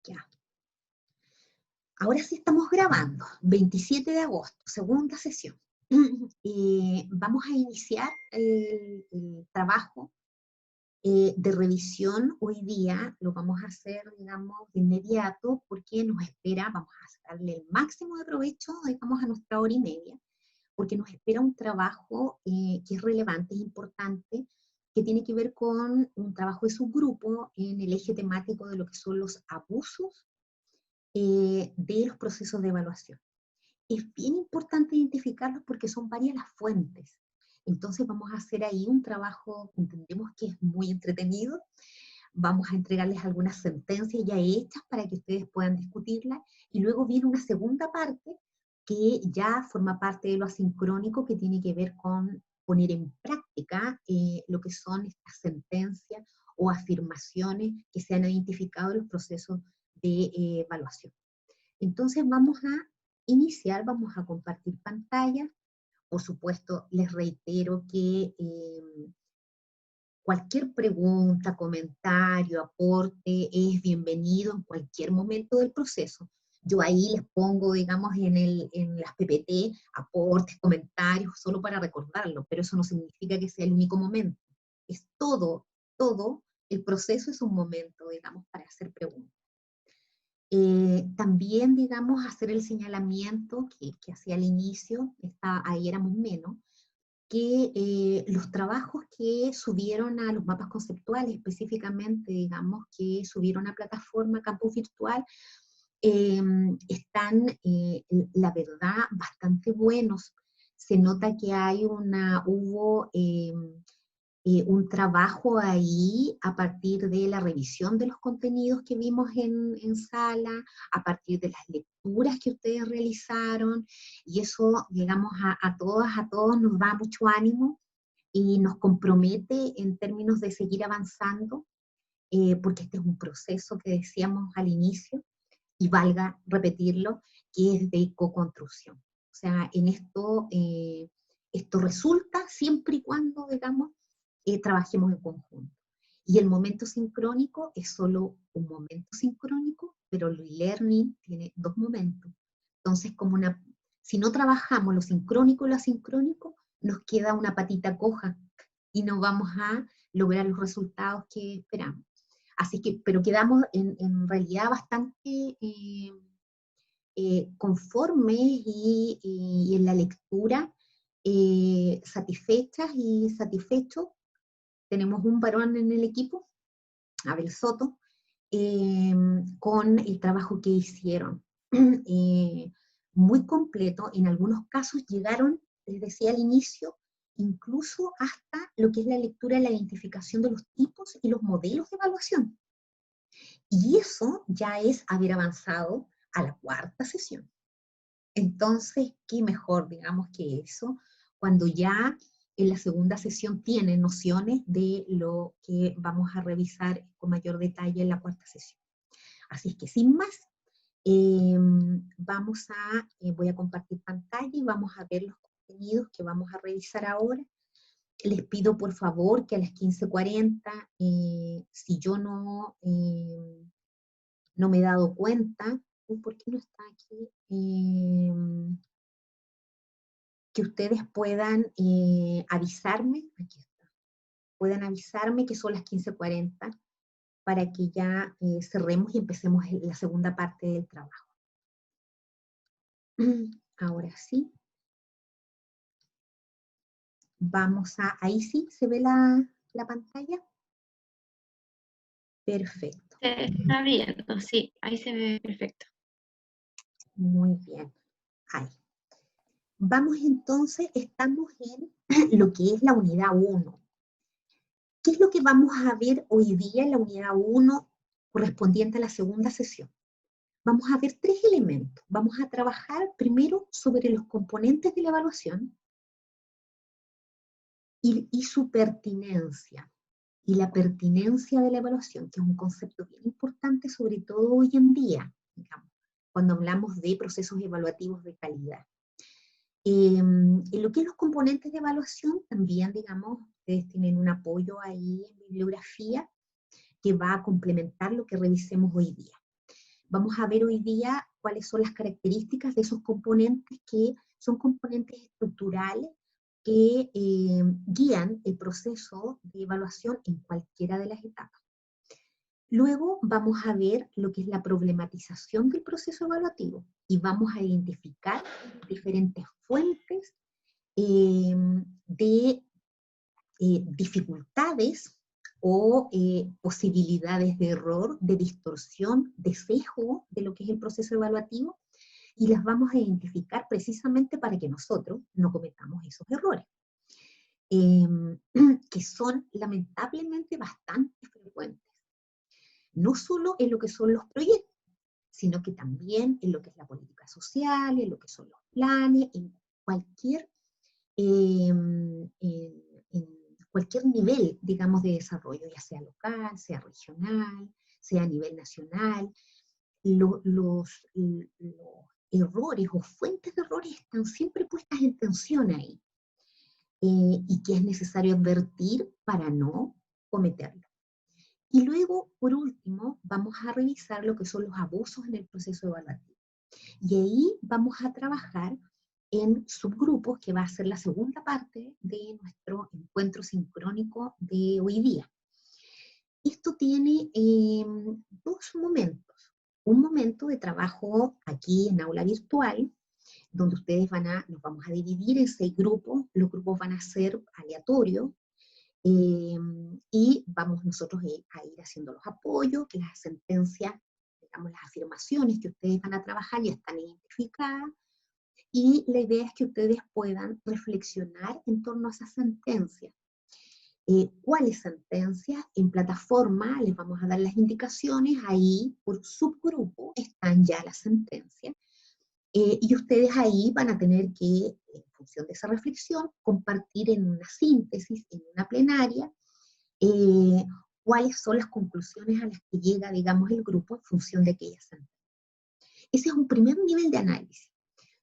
Ya. Ahora sí estamos grabando, 27 de agosto, segunda sesión. Vamos a iniciar el trabajo de revisión hoy día. Lo vamos a hacer, digamos, de inmediato, porque nos espera, vamos a darle el máximo de provecho, digamos, a nuestra hora y media, porque nos espera un trabajo que es relevante, es importante, que tiene que ver con un trabajo de subgrupo en el eje temático de lo que son los abusos de los procesos de evaluación. Es bien importante identificarlos porque son varias las fuentes. Entonces vamos a hacer ahí un trabajo que entendemos que es muy entretenido. Vamos a entregarles algunas sentencias ya hechas para que ustedes puedan discutirlas. Y luego viene una segunda parte que ya forma parte de lo asincrónico, que tiene que ver con poner en práctica lo que son estas sentencias o afirmaciones que se han identificado en los procesos de evaluación. Entonces vamos a iniciar, vamos a compartir pantalla. Por supuesto, les reitero que cualquier pregunta, comentario, aporte es bienvenido en cualquier momento del proceso. Yo ahí les pongo, digamos, en las PPT, aportes, comentarios, solo para recordarlo, pero eso no significa que sea el único momento. Es todo el proceso es un momento, digamos, para hacer preguntas. También, digamos, hacer el señalamiento que hacía al inicio, ahí éramos menos, que los trabajos que subieron a los mapas conceptuales, específicamente, digamos, que subieron a plataforma Campus Virtual, están, la verdad, bastante buenos. Se nota que hubo un trabajo ahí a partir de la revisión de los contenidos que vimos en sala, a partir de las lecturas que ustedes realizaron, y eso, digamos, a todos nos da mucho ánimo y nos compromete en términos de seguir avanzando, porque este es un proceso que decíamos al inicio, y valga repetirlo, que es de co-construcción. O sea, en esto resulta siempre y cuando, digamos, trabajemos en conjunto. Y el momento sincrónico es solo un momento sincrónico, pero el learning tiene dos momentos. Entonces, si no trabajamos lo sincrónico y lo asincrónico, nos queda una patita coja y no vamos a lograr los resultados que esperamos. Así que, pero quedamos en realidad bastante conformes y en la lectura satisfechas y satisfechos. Tenemos un varón en el equipo, Abel Soto, con el trabajo que hicieron. Muy completo, en algunos casos llegaron, les decía al inicio, incluso hasta lo que es la lectura y la identificación de los tipos y los modelos de evaluación. Y eso ya es haber avanzado a la cuarta sesión. Entonces, ¿qué mejor, digamos, que eso? Cuando ya en la segunda sesión tienen nociones de lo que vamos a revisar con mayor detalle en la cuarta sesión. Así es que sin más, voy a compartir pantalla y vamos a ver los contenidos que vamos a revisar ahora. Les pido por favor que a las 15:40, si yo no me he dado cuenta, ¿por qué no está aquí? Que ustedes puedan avisarme, aquí está, puedan avisarme que son las 15:40 para que ya cerremos y empecemos la segunda parte del trabajo. Ahora sí. Ahí sí, ¿se ve la pantalla? Perfecto. Se está viendo, sí, ahí se ve perfecto. Muy bien, ahí. Vamos entonces, estamos en lo que es la unidad 1. ¿Qué es lo que vamos a ver hoy día en la unidad 1 correspondiente a la segunda sesión? Vamos a ver tres elementos. Vamos a trabajar primero sobre los componentes de la evaluación y su pertinencia. Y la pertinencia de la evaluación, que es un concepto bien importante, sobre todo hoy en día, digamos, cuando hablamos de procesos evaluativos de calidad. En lo que es los componentes de evaluación, también, digamos, ustedes tienen un apoyo ahí en bibliografía que va a complementar lo que revisemos hoy día. Vamos a ver hoy día cuáles son las características de esos componentes que son componentes estructurales que guían el proceso de evaluación en cualquiera de las etapas. Luego vamos a ver lo que es la problematización del proceso evaluativo y vamos a identificar diferentes fuentes de dificultades o posibilidades de error, de distorsión, de sesgo de lo que es el proceso evaluativo, y las vamos a identificar precisamente para que nosotros no cometamos esos errores, que son lamentablemente bastante frecuentes, no solo en lo que son los proyectos, sino que también en lo que es la política social, en lo que son los planes, en cualquier cualquier nivel, digamos, de desarrollo, ya sea local, sea regional, sea a nivel nacional. Los errores o fuentes de errores están siempre puestas en tensión ahí, y que es necesario advertir para no cometerlo. Y luego, por último, vamos a revisar lo que son los abusos en el proceso evaluativo. Y ahí vamos a trabajar en subgrupos, que va a ser la segunda parte de nuestro encuentro sincrónico de hoy día. Esto tiene dos momentos. Un momento de trabajo aquí en aula virtual, donde ustedes nos vamos a dividir en 6 grupos. Los grupos van a ser aleatorios, y vamos nosotros a ir haciendo los apoyos, las sentencias, digamos, las afirmaciones que ustedes van a trabajar ya están identificadas, y la idea es que ustedes puedan reflexionar en torno a esas sentencias. ¿Cuáles sentencias? En plataforma les vamos a dar las indicaciones, ahí por subgrupo están ya las sentencias, y ustedes ahí van a tener que, en función de esa reflexión, compartir en una síntesis, en una plenaria, cuáles son las conclusiones a las que llega, digamos, el grupo en función de aquellas sentencias. Ese es un primer nivel de análisis.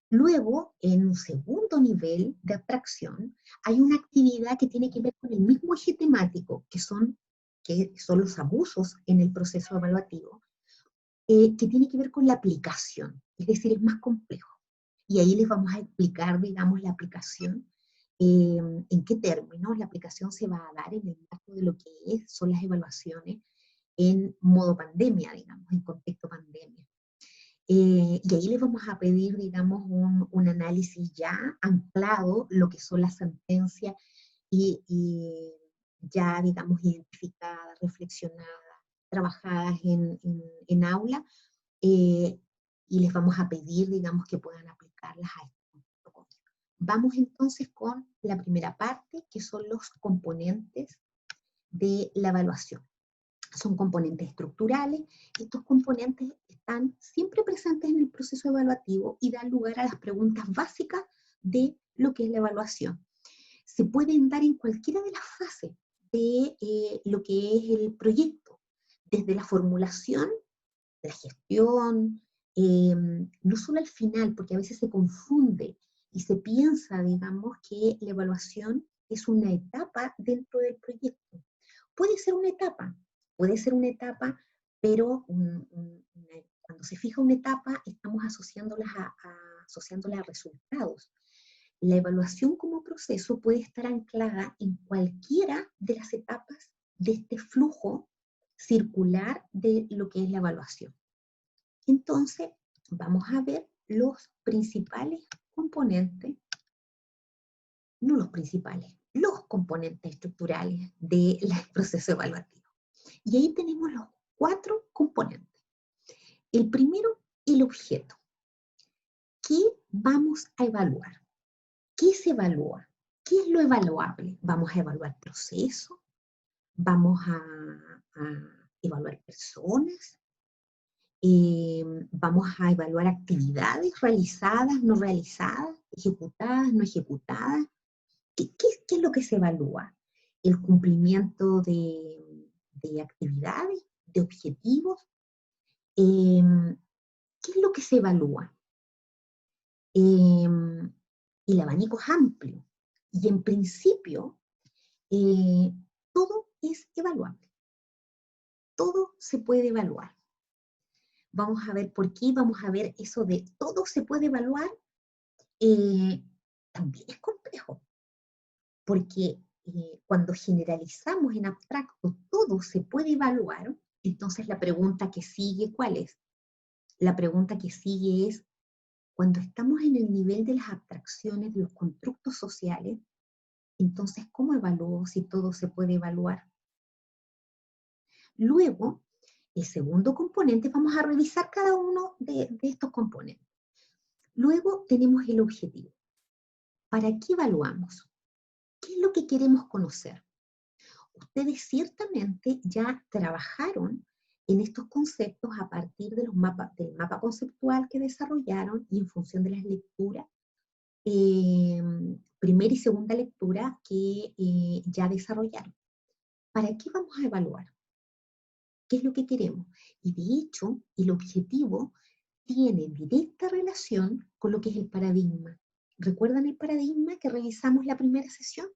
Luego, en un segundo nivel de abstracción, hay una actividad que tiene que ver con el mismo eje temático, que son los abusos en el proceso evaluativo, que tiene que ver con la aplicación, es decir, es más complejo. Y ahí les vamos a explicar, digamos, la aplicación, en qué términos la aplicación se va a dar en el marco de lo que son las evaluaciones en modo pandemia, digamos, en contexto pandemia. Y ahí les vamos a pedir, digamos, un análisis ya anclado, lo que son las sentencias y ya, digamos, identificadas, reflexionadas, trabajadas en aula, y les vamos a pedir, digamos, que puedan aplicarlas a este protocolo. Vamos entonces con la primera parte, que son los componentes de la evaluación. Son componentes estructurales. Estos componentes están siempre presentes en el proceso evaluativo y dan lugar a las preguntas básicas de lo que es la evaluación. Se pueden dar en cualquiera de las fases de lo que es el proyecto, desde la formulación, la gestión, no solo al final, porque a veces se confunde y se piensa, digamos, que la evaluación es una etapa dentro del proyecto. Puede ser una etapa, pero cuando se fija una etapa, estamos asociándola a resultados. La evaluación como proceso puede estar anclada en cualquiera de las etapas de este flujo circular de lo que es la evaluación. Entonces, vamos a ver los principales componentes, no los principales, los componentes estructurales del proceso evaluativo. Y ahí tenemos los 4 componentes. El primero, el objeto. ¿Qué vamos a evaluar? ¿Qué se evalúa? ¿Qué es lo evaluable? ¿Vamos a evaluar procesos? ¿Vamos a evaluar personas? ¿Vamos a evaluar actividades realizadas, no realizadas, ejecutadas, no ejecutadas? ¿Qué es lo que se evalúa? El cumplimiento de actividades, de objetivos. ¿Qué es lo que se evalúa? El abanico es amplio y en principio todo es evaluable. Todo se puede evaluar. Vamos a ver por qué, vamos a ver eso de todo se puede evaluar, también es complejo, porque cuando generalizamos en abstracto todo se puede evaluar, entonces la pregunta que sigue, ¿cuál es? La pregunta que sigue es, cuando estamos en el nivel de las abstracciones, de los constructos sociales, entonces, ¿cómo evalúo si todo se puede evaluar? Luego, el segundo componente, vamos a revisar cada uno de estos componentes. Luego tenemos el objetivo. ¿Para qué evaluamos? ¿Qué es lo que queremos conocer? Ustedes ciertamente ya trabajaron en estos conceptos a partir de los mapas, del mapa conceptual que desarrollaron y en función de las lecturas, primera y segunda lectura que ya desarrollaron. ¿Para qué vamos a evaluar? ¿Qué es lo que queremos? Y de hecho, el objetivo tiene directa relación con lo que es el paradigma. ¿Recuerdan el paradigma que revisamos la primera sesión?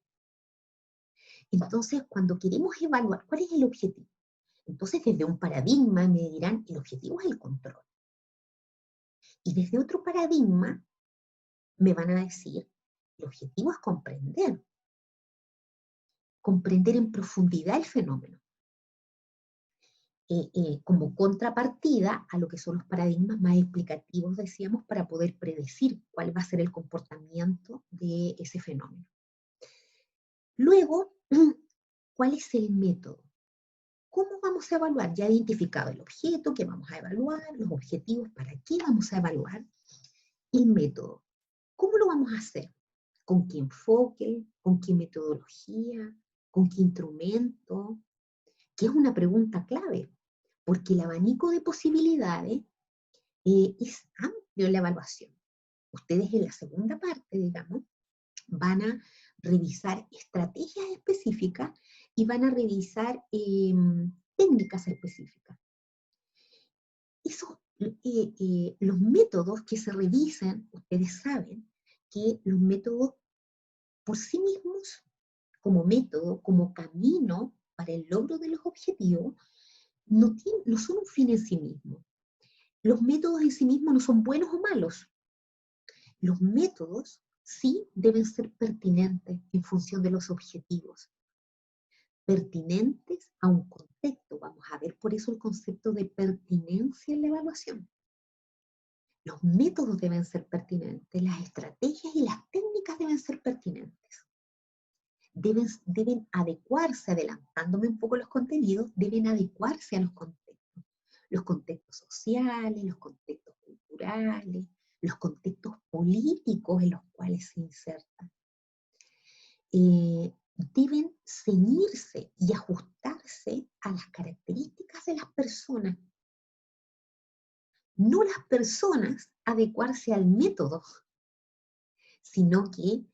Entonces, cuando queremos evaluar, ¿cuál es el objetivo? Entonces, desde un paradigma me dirán, el objetivo es el control. Y desde otro paradigma me van a decir, el objetivo es comprender. Comprender en profundidad el fenómeno. Como contrapartida a lo que son los paradigmas más explicativos, decíamos, para poder predecir cuál va a ser el comportamiento de ese fenómeno. Luego, ¿cuál es el método? ¿Cómo vamos a evaluar? Ya identificado el objeto que vamos a evaluar, los objetivos, ¿para qué vamos a evaluar? El método. ¿Cómo lo vamos a hacer? ¿Con qué enfoque? ¿Con qué metodología? ¿Con qué instrumento? Que es una pregunta clave, porque el abanico de posibilidades es amplio en la evaluación. Ustedes en la segunda parte, digamos, van a revisar estrategias específicas y van a revisar técnicas específicas. Los métodos que se revisan, ustedes saben que los métodos por sí mismos, como método, como camino para el logro de los objetivos, no son un fin en sí mismo. Los métodos en sí mismos no son buenos o malos. Los métodos sí deben ser pertinentes en función de los objetivos, pertinentes a un contexto. Vamos a ver por eso el concepto de pertinencia en la evaluación. Los métodos deben ser pertinentes, las estrategias y las técnicas deben ser pertinentes. Deben adecuarse, adelantándome un poco los contenidos, deben adecuarse a los contextos sociales, los contextos culturales, los contextos políticos en los cuales se insertan. Deben ceñirse y ajustarse a las características de las personas. No las personas adecuarse al método, sino que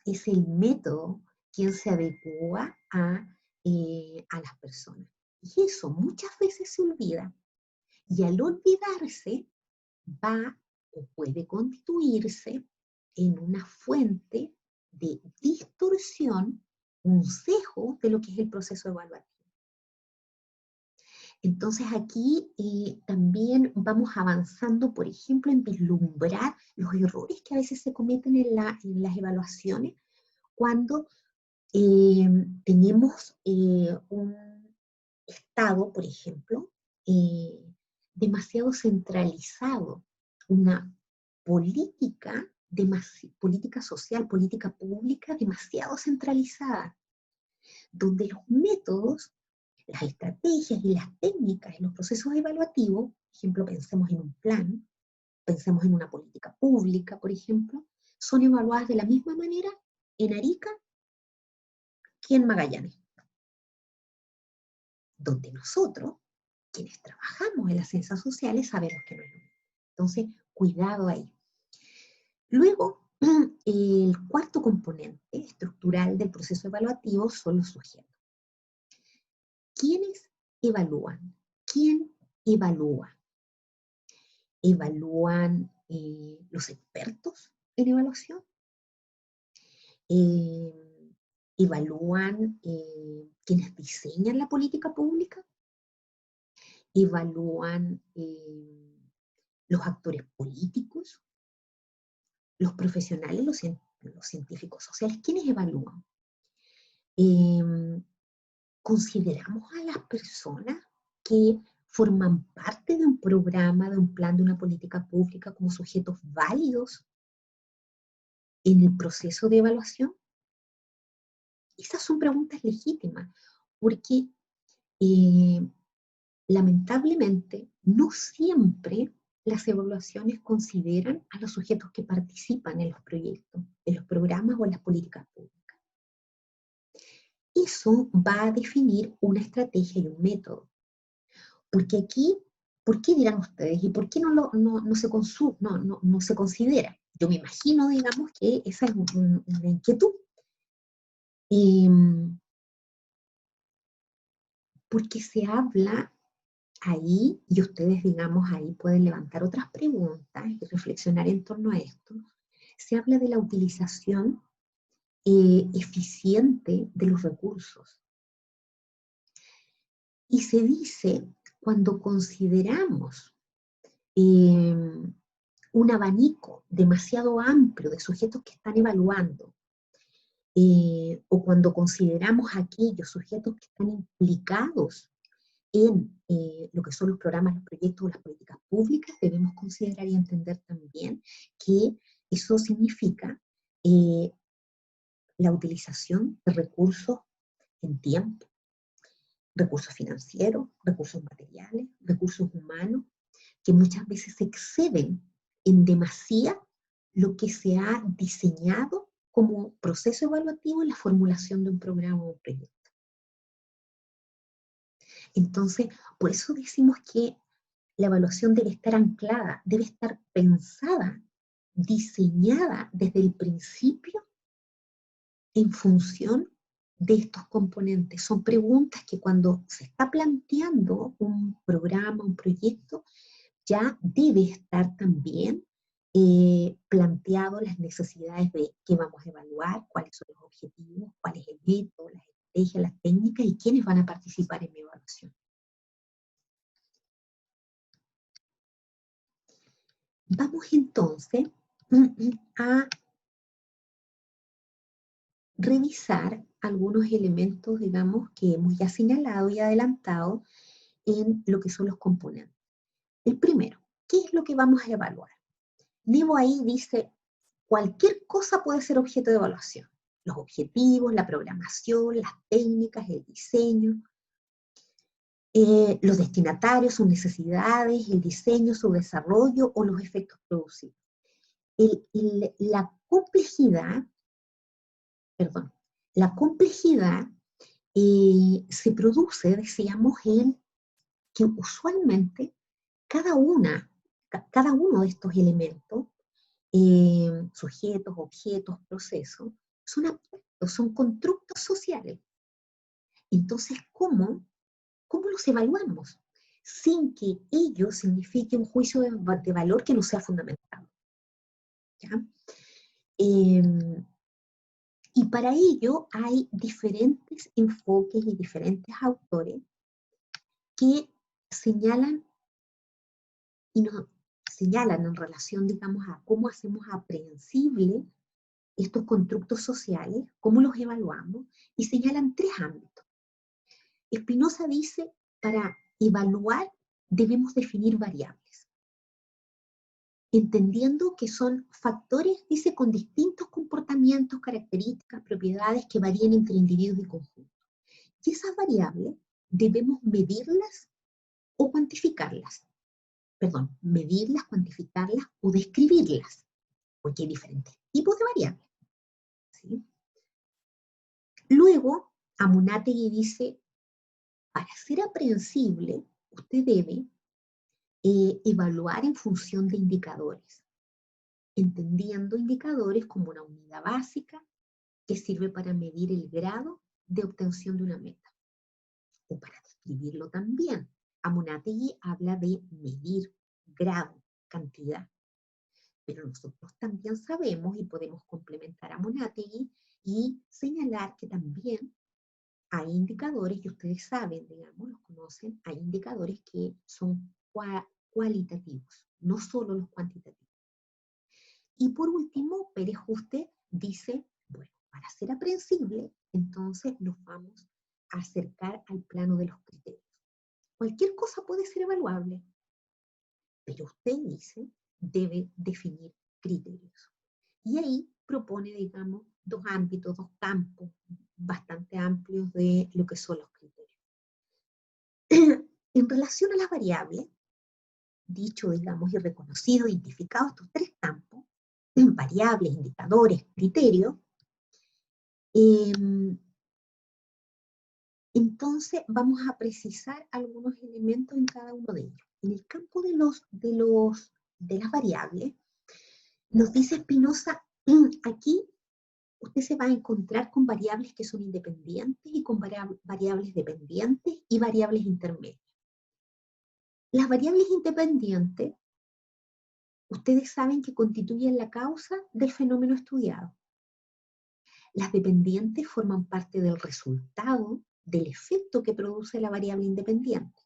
es el método quien se adecua a las personas. Y eso muchas veces se olvida. Y al olvidarse, va o puede constituirse en una fuente de distorsión, un sesgo de lo que es el proceso evaluativo. Entonces aquí también vamos avanzando, por ejemplo, en vislumbrar los errores que a veces se cometen en las evaluaciones cuando tenemos un Estado, por ejemplo, demasiado centralizado, una política social, política pública demasiado centralizada, donde los métodos, las estrategias y las técnicas en los procesos evaluativos, por ejemplo, pensemos en un plan, pensemos en una política pública, por ejemplo, son evaluadas de la misma manera en Arica que en Magallanes, donde nosotros, quienes trabajamos en las ciencias sociales, sabemos que no es lo mismo. Entonces, cuidado ahí. Luego, el cuarto componente estructural del proceso evaluativo son los sujetos. ¿Quiénes evalúan? ¿Quién evalúa? ¿Evalúan los expertos en evaluación? ¿Evalúan quienes diseñan la política pública? ¿Evalúan los actores políticos, los profesionales, los científicos sociales, ¿quiénes evalúan? Consideramos a las personas que forman parte de un programa, de un plan, de una política pública como sujetos válidos en el proceso de evaluación. Esas son preguntas legítimas, porque lamentablemente no siempre las evaluaciones consideran a los sujetos que participan en los proyectos, en los programas o en las políticas públicas. Eso va a definir una estrategia y un método. Porque aquí, ¿por qué dirán ustedes? ¿Y por qué no se considera? Yo me imagino, digamos, que esa es una inquietud. Porque se habla ahí, y ustedes, digamos, ahí pueden levantar otras preguntas y reflexionar en torno a esto, se habla de la utilización eficiente de los recursos. Y se dice, cuando consideramos un abanico demasiado amplio de sujetos que están evaluando, o cuando consideramos aquellos sujetos que están implicados en lo que son los programas, los proyectos o las políticas públicas, debemos considerar y entender también que eso significa la utilización de recursos en tiempo, recursos financieros, recursos materiales, recursos humanos, que muchas veces exceden en demasía lo que se ha diseñado como proceso evaluativo en la formulación de un programa o un proyecto. Entonces, por eso decimos que la evaluación debe estar anclada, debe estar pensada, diseñada desde el principio en función de estos componentes. Son preguntas que cuando se está planteando un programa, un proyecto, ya debe estar también planteado las necesidades de qué vamos a evaluar, cuáles son los objetivos, cuál es el método, las estrategias, las técnicas y quiénes van a participar en mi evaluación. Vamos entonces a revisar algunos elementos, digamos, que hemos ya señalado y adelantado en lo que son los componentes. El primero, ¿qué es lo que vamos a evaluar? Nebo ahí dice, cualquier cosa puede ser objeto de evaluación. Los objetivos, la programación, las técnicas, el diseño, los destinatarios, sus necesidades, el diseño, su desarrollo o los efectos producidos. La complejidad se produce, decíamos, en que usualmente cada uno de estos elementos, sujetos, objetos, procesos, son aspectos, son constructos sociales. Entonces, ¿cómo los evaluamos? Sin que ello signifique un juicio de valor que no sea fundamentado. ¿Ya? Y para ello hay diferentes enfoques y diferentes autores que señalan en relación, digamos, a cómo hacemos aprehensible estos constructos sociales, cómo los evaluamos, y señalan tres ámbitos. Spinoza dice, para evaluar debemos definir variables, entendiendo que son factores, dice, con distintos comportamientos, características, propiedades que varían entre individuos y conjuntos. Y esas variables debemos medirlas o cuantificarlas. Perdón, medirlas, cuantificarlas o describirlas, porque hay diferentes tipos de variables. ¿Sí? Luego, Amunátegui dice, para ser aprehensible, usted debe evaluar en función de indicadores, entendiendo indicadores como una unidad básica que sirve para medir el grado de obtención de una meta, o para describirlo también. Amunátegui habla de medir grado, cantidad, pero nosotros también sabemos y podemos complementar a Amunátegui y señalar que también hay indicadores, y ustedes saben, digamos, los conocen, hay indicadores que son cualitativos, no solo los cuantitativos. Y por último, Pérez Juste dice, bueno, para ser aprehensible, entonces nos vamos a acercar al plano de los criterios. Cualquier cosa puede ser evaluable, pero usted dice, debe definir criterios. Y ahí propone, digamos, dos ámbitos, dos campos bastante amplios de lo que son los criterios. En relación a las variables, dicho, digamos, y reconocido, identificado estos tres campos, variables, indicadores, criterios, entonces vamos a precisar algunos elementos en cada uno de ellos. En el campo de las variables, nos dice Spinoza, aquí usted se va a encontrar con variables que son independientes y con variables dependientes y variables intermedias. Las variables independientes, ustedes saben que constituyen la causa del fenómeno estudiado. Las dependientes forman parte del resultado del efecto que produce la variable independiente.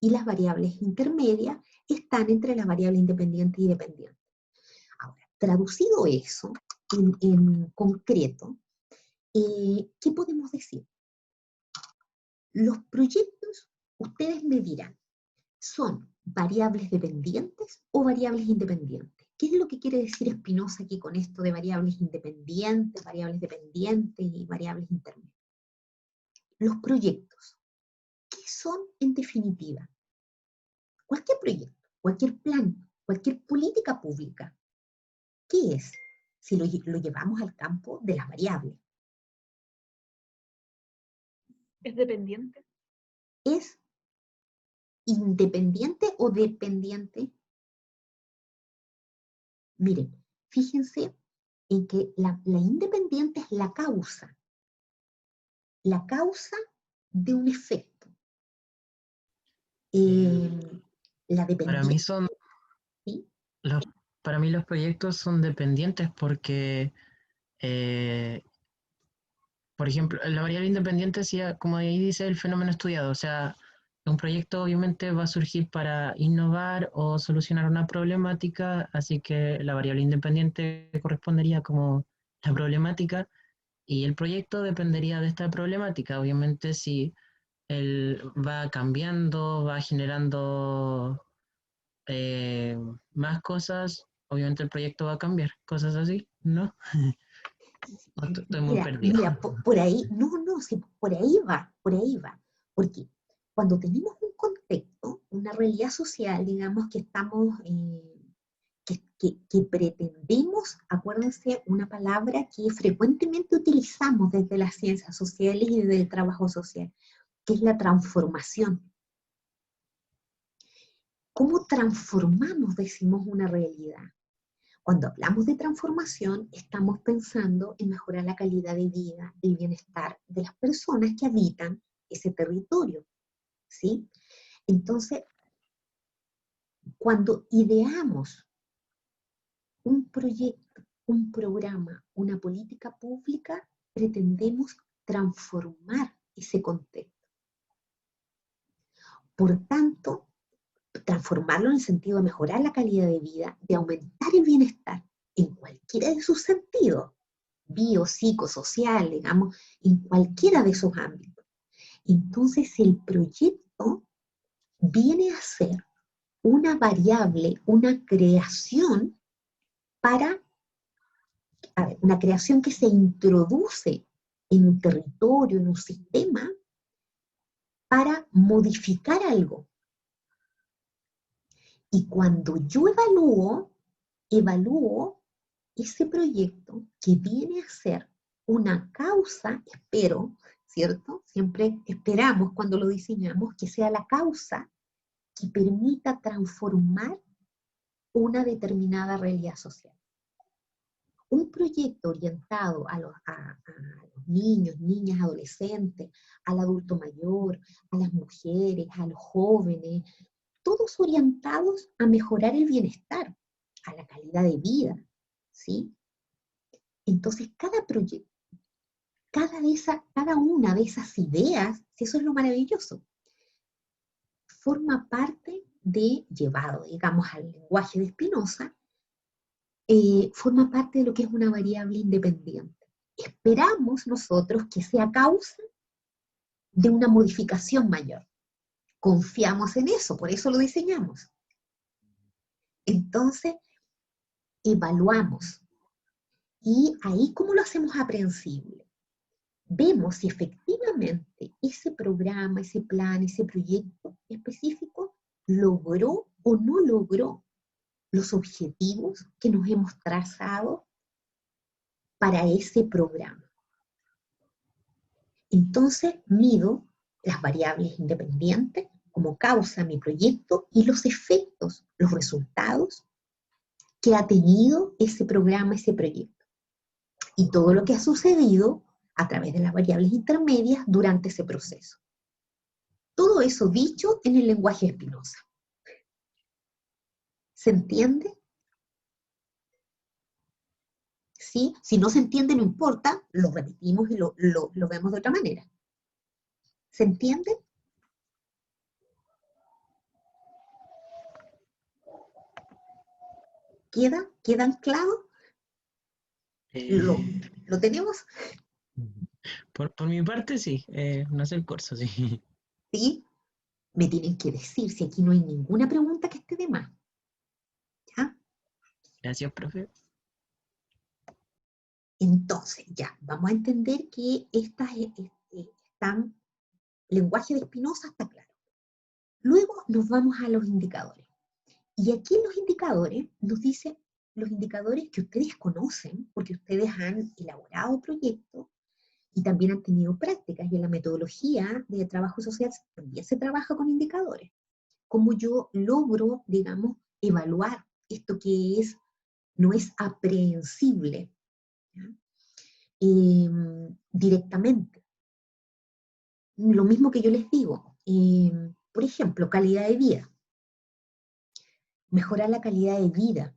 Y las variables intermedias están entre las variables independientes y dependientes. Ahora, traducido eso en concreto, ¿qué podemos decir? Los proyectos, ustedes me dirán, ¿son variables dependientes o variables independientes? ¿Qué es lo que quiere decir Spinoza aquí con esto de variables independientes, variables dependientes y variables intermedias? Los proyectos, ¿qué son en definitiva? Cualquier proyecto, cualquier plan, cualquier política pública, ¿qué es? Si lo llevamos al campo de las variables. ¿Es dependiente? ¿Es independiente o dependiente? Miren, fíjense en que la independiente es la causa de un efecto. La Para mí dependiente, ¿sí? para mí los proyectos son dependientes porque, eh, por ejemplo, la variable independiente, sí, como ahí dice el fenómeno estudiado, o sea, un proyecto obviamente va a surgir para innovar o solucionar una problemática, así que la variable independiente correspondería como la problemática y el proyecto dependería de esta problemática. Obviamente si él va cambiando, va generando más cosas, obviamente el proyecto va a cambiar, cosas así, ¿no? Estoy muy perdido. Mira, por ahí, no, sí, por ahí va, porque cuando tenemos un contexto, una realidad social, digamos que estamos, que pretendemos, acuérdense, una palabra que frecuentemente utilizamos desde las ciencias sociales y desde el trabajo social, que es la transformación. ¿Cómo transformamos, decimos, una realidad? Cuando hablamos de transformación, estamos pensando en mejorar la calidad de vida, el bienestar de las personas que habitan ese territorio, ¿sí? Entonces, cuando ideamos un proyecto, un programa, una política pública, pretendemos transformar ese contexto. Por tanto, transformarlo en el sentido de mejorar la calidad de vida, de aumentar el bienestar en cualquiera de sus sentidos, bio, psicosocial, digamos, en cualquiera de esos ámbitos. Entonces el proyecto viene a ser una variable, una creación una creación que se introduce en un territorio, en un sistema, para modificar algo. Y cuando yo evalúo ese proyecto que viene a ser una causa, espero, ¿cierto? Siempre esperamos cuando lo diseñamos que sea la causa que permita transformar una determinada realidad social. Un proyecto orientado a los niños, niñas, adolescentes, al adulto mayor, a las mujeres, a los jóvenes, todos orientados a mejorar el bienestar, a la calidad de vida, ¿sí? Entonces, cada proyecto, cada una de esas ideas, eso es lo maravilloso, forma parte llevado, digamos, al lenguaje de Spinoza, forma parte de lo que es una variable independiente. Esperamos nosotros que sea causa de una modificación mayor. Confiamos en eso, por eso lo diseñamos. Entonces, evaluamos. Y ahí, ¿cómo lo hacemos aprehensible? Vemos si efectivamente ese programa, ese plan, ese proyecto específico logró o no logró los objetivos que nos hemos trazado para ese programa. Entonces, mido las variables independientes como causa mi proyecto y los efectos, los resultados que ha tenido ese programa, ese proyecto. Y todo lo que ha sucedido a través de las variables intermedias durante ese proceso. Todo eso dicho en el lenguaje de Spinoza. ¿Se entiende? ¿Sí? Si no se entiende, no importa, lo repetimos y lo vemos de otra manera. ¿Se entiende? ¿Queda anclado? ¿Lo tenemos? Por mi parte, sí, no sé el curso, sí. ¿Sí? Me tienen que decir si aquí no hay ninguna pregunta que esté de más. ¿Ya? Gracias, profe. Entonces, ya, vamos a entender que lenguaje de Spinoza está claro. Luego nos vamos a los indicadores. Y aquí en los indicadores nos dice los indicadores que ustedes conocen, porque ustedes han elaborado proyectos y también han tenido prácticas, y en la metodología de trabajo social también se trabaja con indicadores. Cómo yo logro, digamos, evaluar esto que no es aprehensible, ¿ya? Directamente. Lo mismo que yo les digo, por ejemplo, calidad de vida. Mejorar la calidad de vida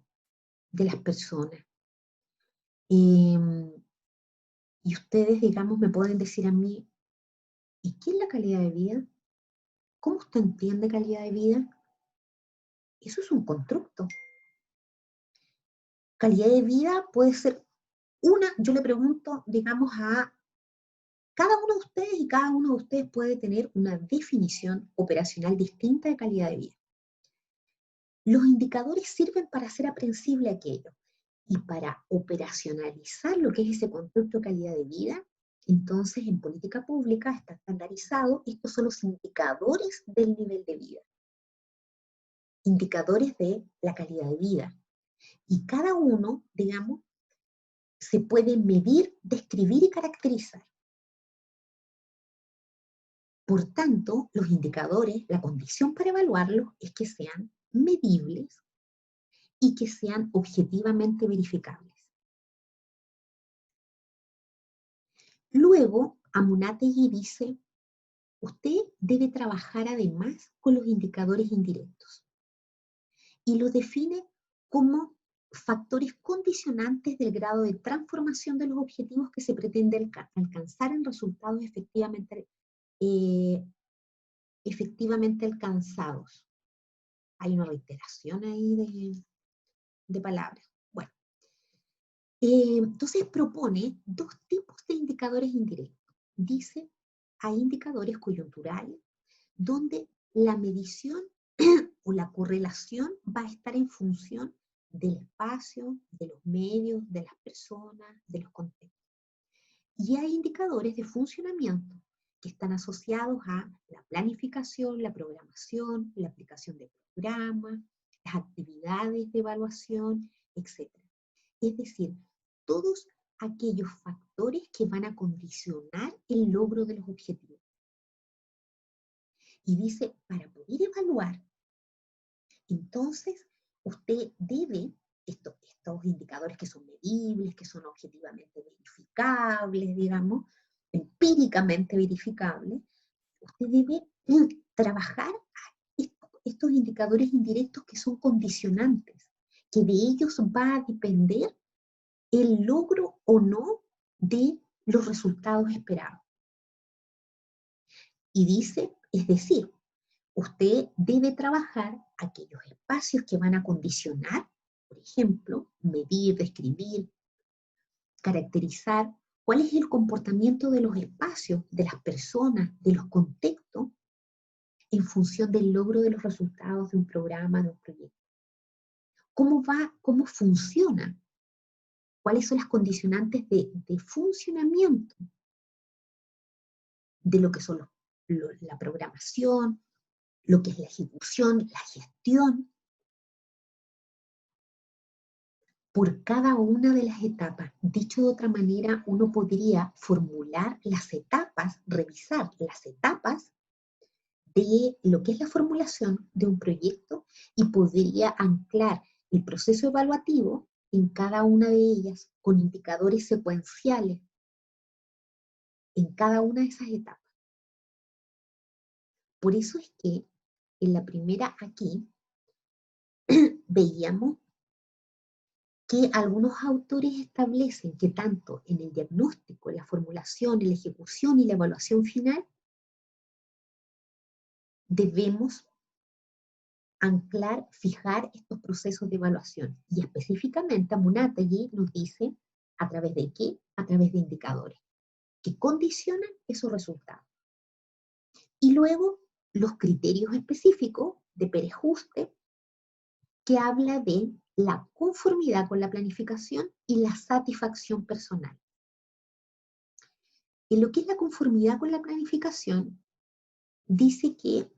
de las personas. Y ustedes, digamos, me pueden decir a mí, ¿y qué es la calidad de vida? ¿Cómo usted entiende calidad de vida? Eso es un constructo. Calidad de vida puede ser yo le pregunto, digamos, a cada uno de ustedes, y cada uno de ustedes puede tener una definición operacional distinta de calidad de vida. Los indicadores sirven para hacer aprehensible aquello y para operacionalizar lo que es ese constructo de calidad de vida. Entonces, en política pública está estandarizado, estos son los indicadores del nivel de vida. Indicadores de la calidad de vida. Y cada uno, digamos, se puede medir, describir y caracterizar. Por tanto, los indicadores, la condición para evaluarlos es que sean medibles y que sean objetivamente verificables. Luego, Amunátegui dice, usted debe trabajar además con los indicadores indirectos y los define como factores condicionantes del grado de transformación de los objetivos que se pretende alcanzar en resultados efectivamente alcanzados. Hay una reiteración ahí de palabras. Bueno, entonces propone dos tipos de indicadores indirectos. Dice, hay indicadores coyunturales donde la medición o la correlación va a estar en función del espacio, de los medios, de las personas, de los contextos. Y hay indicadores de funcionamiento que están asociados a la planificación, la programación, la aplicación de programas, las actividades de evaluación, etc. Es decir, todos aquellos factores que van a condicionar el logro de los objetivos. Y dice, para poder evaluar, entonces usted debe, estos indicadores que son medibles, que son objetivamente verificables, digamos, empíricamente verificables, usted debe trabajar estos indicadores indirectos que son condicionantes, que de ellos va a depender el logro o no de los resultados esperados. Y dice, es decir, usted debe trabajar aquellos espacios que van a condicionar, por ejemplo, medir, describir, caracterizar cuál es el comportamiento de los espacios, de las personas, de los contextos, en función del logro de los resultados de un programa, de un proyecto. ¿Cómo funciona? ¿Cuáles son las condicionantes de funcionamiento de lo que son la programación, lo que es la ejecución, la gestión, por cada una de las etapas? Dicho de otra manera, uno podría formular las etapas, revisar las etapas de lo que es la formulación de un proyecto y podría anclar el proceso evaluativo en cada una de ellas con indicadores secuenciales en cada una de esas etapas. Por eso es que en la primera aquí veíamos que algunos autores establecen que tanto en el diagnóstico, en la formulación, en la ejecución y la evaluación final, debemos anclar, fijar estos procesos de evaluación. Y específicamente Amunátegui nos dice a través de qué, a través de indicadores que condicionan esos resultados. Y luego los criterios específicos de Perejuste, que habla de la conformidad con la planificación y la satisfacción personal. En lo que es la conformidad con la planificación, dice que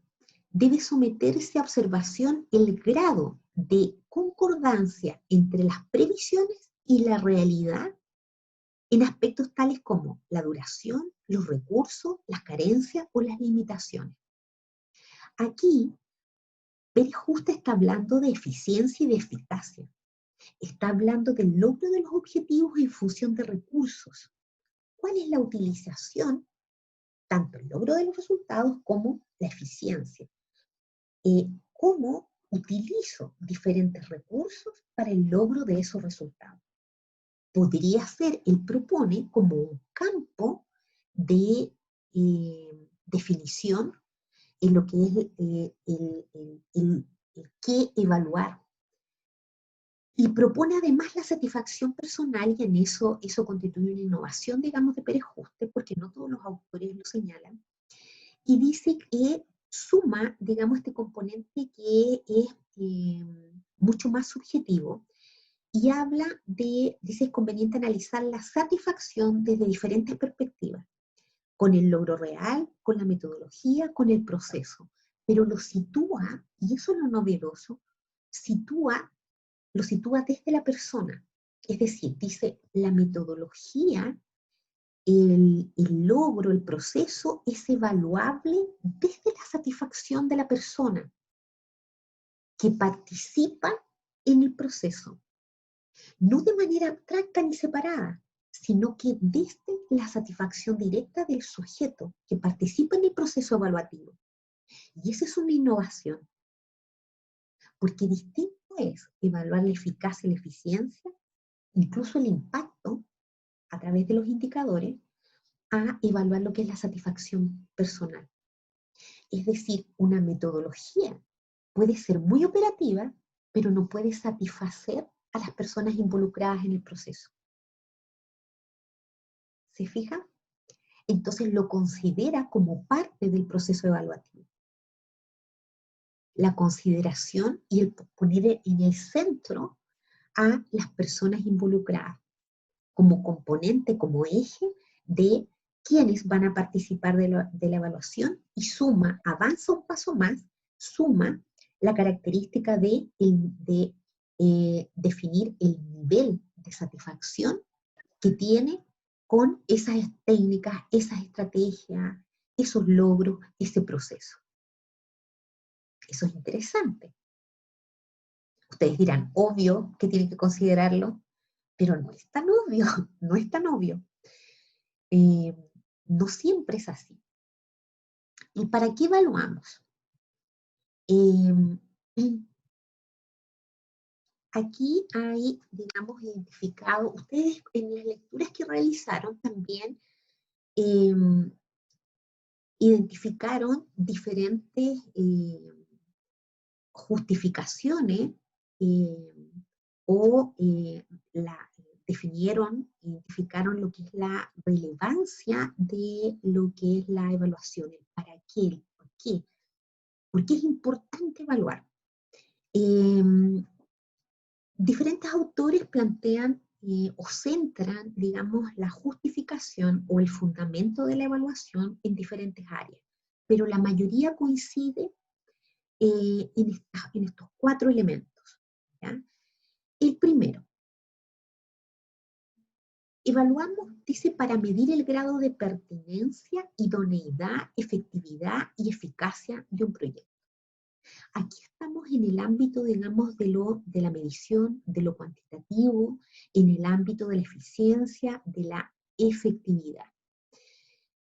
debe someterse a observación el grado de concordancia entre las previsiones y la realidad en aspectos tales como la duración, los recursos, las carencias o las limitaciones. Aquí, Perejuste está hablando de eficiencia y de eficacia. Está hablando del logro de los objetivos en función de recursos. ¿Cuál es la utilización? Tanto el logro de los resultados como la eficiencia. ¿Cómo utilizo diferentes recursos para el logro de esos resultados? Podría ser, él propone, como un campo de definición en lo que es el qué evaluar. Y propone además la satisfacción personal, y en eso constituye una innovación, digamos, de Perejuste, porque no todos los autores lo señalan, y dice que suma, digamos, este componente que es mucho más subjetivo, y habla dice, es conveniente analizar la satisfacción desde diferentes perspectivas, con el logro real, con la metodología, con el proceso, pero lo sitúa, y eso es lo novedoso, lo sitúa desde la persona. Es decir, dice, la metodología, el logro, el proceso es evaluable desde la satisfacción de la persona que participa en el proceso. No de manera abstracta ni separada, sino que desde la satisfacción directa del sujeto que participa en el proceso evaluativo. Y esa es una innovación, porque distinto es evaluar la eficacia y la eficiencia, incluso el impacto a través de los indicadores, a evaluar lo que es la satisfacción personal. Es decir, una metodología puede ser muy operativa, pero no puede satisfacer a las personas involucradas en el proceso. ¿Se fija? Entonces lo considera como parte del proceso evaluativo. La consideración y el poner en el centro a las personas involucradas como componente, como eje de quienes van a participar de la evaluación, y suma, avanza un paso más, suma la característica de definir el nivel de satisfacción que tiene con esas técnicas, esas estrategias, esos logros, ese proceso. Eso es interesante. Ustedes dirán, obvio que tienen que considerarlo, pero no es tan obvio, no es tan obvio. No siempre es así. ¿Y para qué evaluamos? Aquí hay, digamos, identificado, ustedes en las lecturas que realizaron también identificaron diferentes justificaciones o identificaron lo que es la relevancia de lo que es la evaluación, el para qué, el por qué. ¿Por qué es importante evaluar? Diferentes autores plantean o centran, digamos, la justificación o el fundamento de la evaluación en diferentes áreas, pero la mayoría coincide en estos 4 elementos, ¿ya? El primero, evaluamos, dice, para medir el grado de pertinencia, idoneidad, efectividad y eficacia de un proyecto. Aquí estamos en el ámbito, digamos, de la medición, de lo cuantitativo, en el ámbito de la eficiencia, de la efectividad.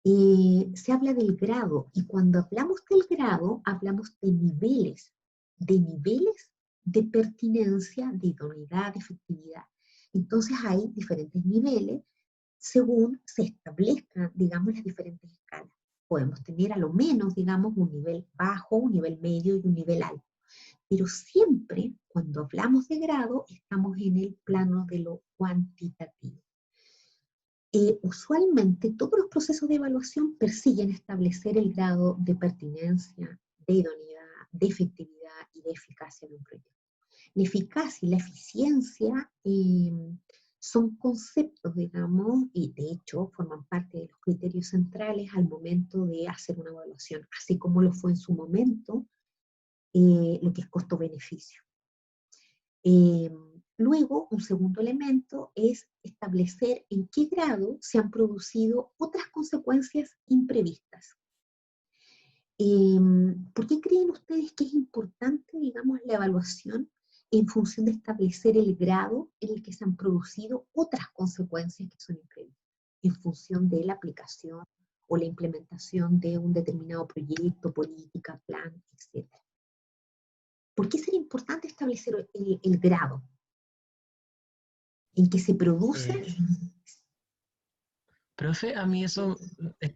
Se habla del grado, y cuando hablamos del grado, hablamos de niveles de pertinencia, de idoneidad, de efectividad. Entonces hay diferentes niveles según se establezcan, digamos, las diferentes escalas. Podemos tener a lo menos, digamos, un nivel bajo, un nivel medio y un nivel alto. Pero siempre, cuando hablamos de grado, estamos en el plano de lo cuantitativo. Usualmente, todos los procesos de evaluación persiguen establecer el grado de pertinencia, de idoneidad, de efectividad y de eficacia de un proyecto. La eficacia y la eficiencia son conceptos, digamos, y de hecho forman parte de los criterios centrales al momento de hacer una evaluación, así como lo fue en su momento lo que es costo-beneficio. Luego, un segundo elemento es establecer en qué grado se han producido otras consecuencias imprevistas. ¿Por qué creen ustedes que es importante, digamos, la evaluación en función de establecer el grado en el que se han producido otras consecuencias que son imprevistas, en función de la aplicación o la implementación de un determinado proyecto, política, plan, etc.? ¿Por qué sería importante establecer el grado en que se produce? Profe, a mí eso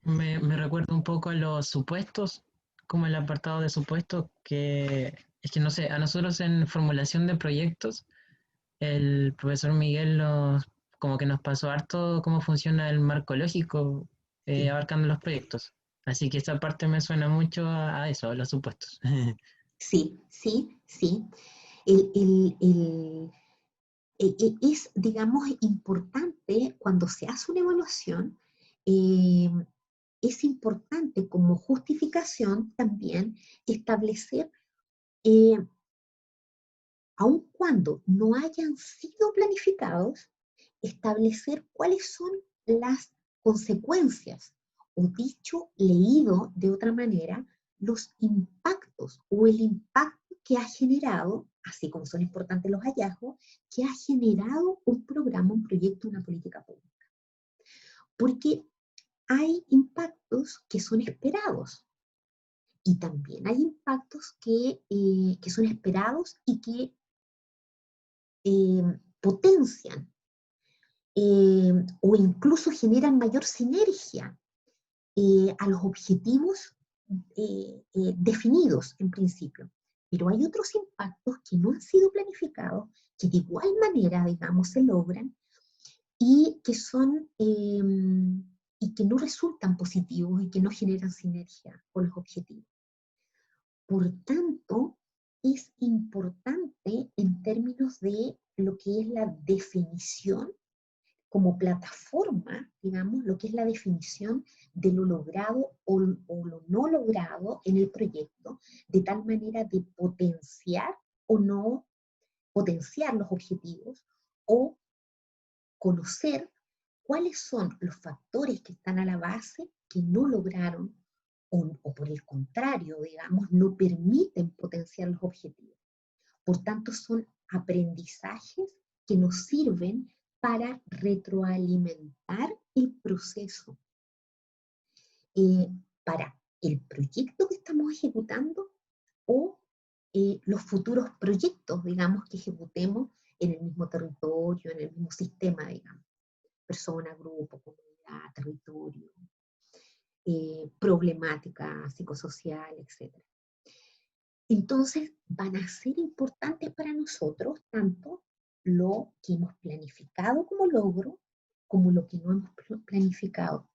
me recuerda un poco a los supuestos, como el apartado de supuestos, que es que no sé, a nosotros en formulación de proyectos, el profesor Miguel como que nos pasó harto cómo funciona el marco lógico Sí, abarcando los proyectos. Así que esa parte me suena mucho a eso, a los supuestos. sí, sí, sí. Es, digamos, importante cuando se hace una evaluación, es importante como justificación también establecer, aun cuando no hayan sido planificados, establecer cuáles son las consecuencias, o dicho, leído de otra manera, los impactos o el impacto que ha generado, así como son importantes los hallazgos, que ha generado un programa, un proyecto, una política pública. Porque hay impactos que son esperados y también hay impactos que son esperados y que potencian o incluso generan mayor sinergia a los objetivos definidos en principio. Pero hay otros impactos que no han sido planificados, que de igual manera, digamos, se logran y que son y que no resultan positivos y que no generan sinergia con los objetivos. Por tanto, es importante en términos de lo que es la definición como plataforma, digamos, lo que es la definición de lo logrado o lo no logrado en el proyecto, de tal manera de potenciar o no potenciar los objetivos o conocer cuáles son los factores que están a la base que no lograron o por el contrario, digamos, no permiten potenciar los objetivos. Por tanto, son aprendizajes que nos sirven para retroalimentar el proceso, para el proyecto que estamos ejecutando o los futuros proyectos, digamos, que ejecutemos en el mismo territorio, en el mismo sistema, digamos, persona, grupo, comunidad, territorio. problemática psicosocial, etc. Entonces, van a ser importantes para nosotros tanto lo que hemos planificado como logro, como lo que no hemos planificado.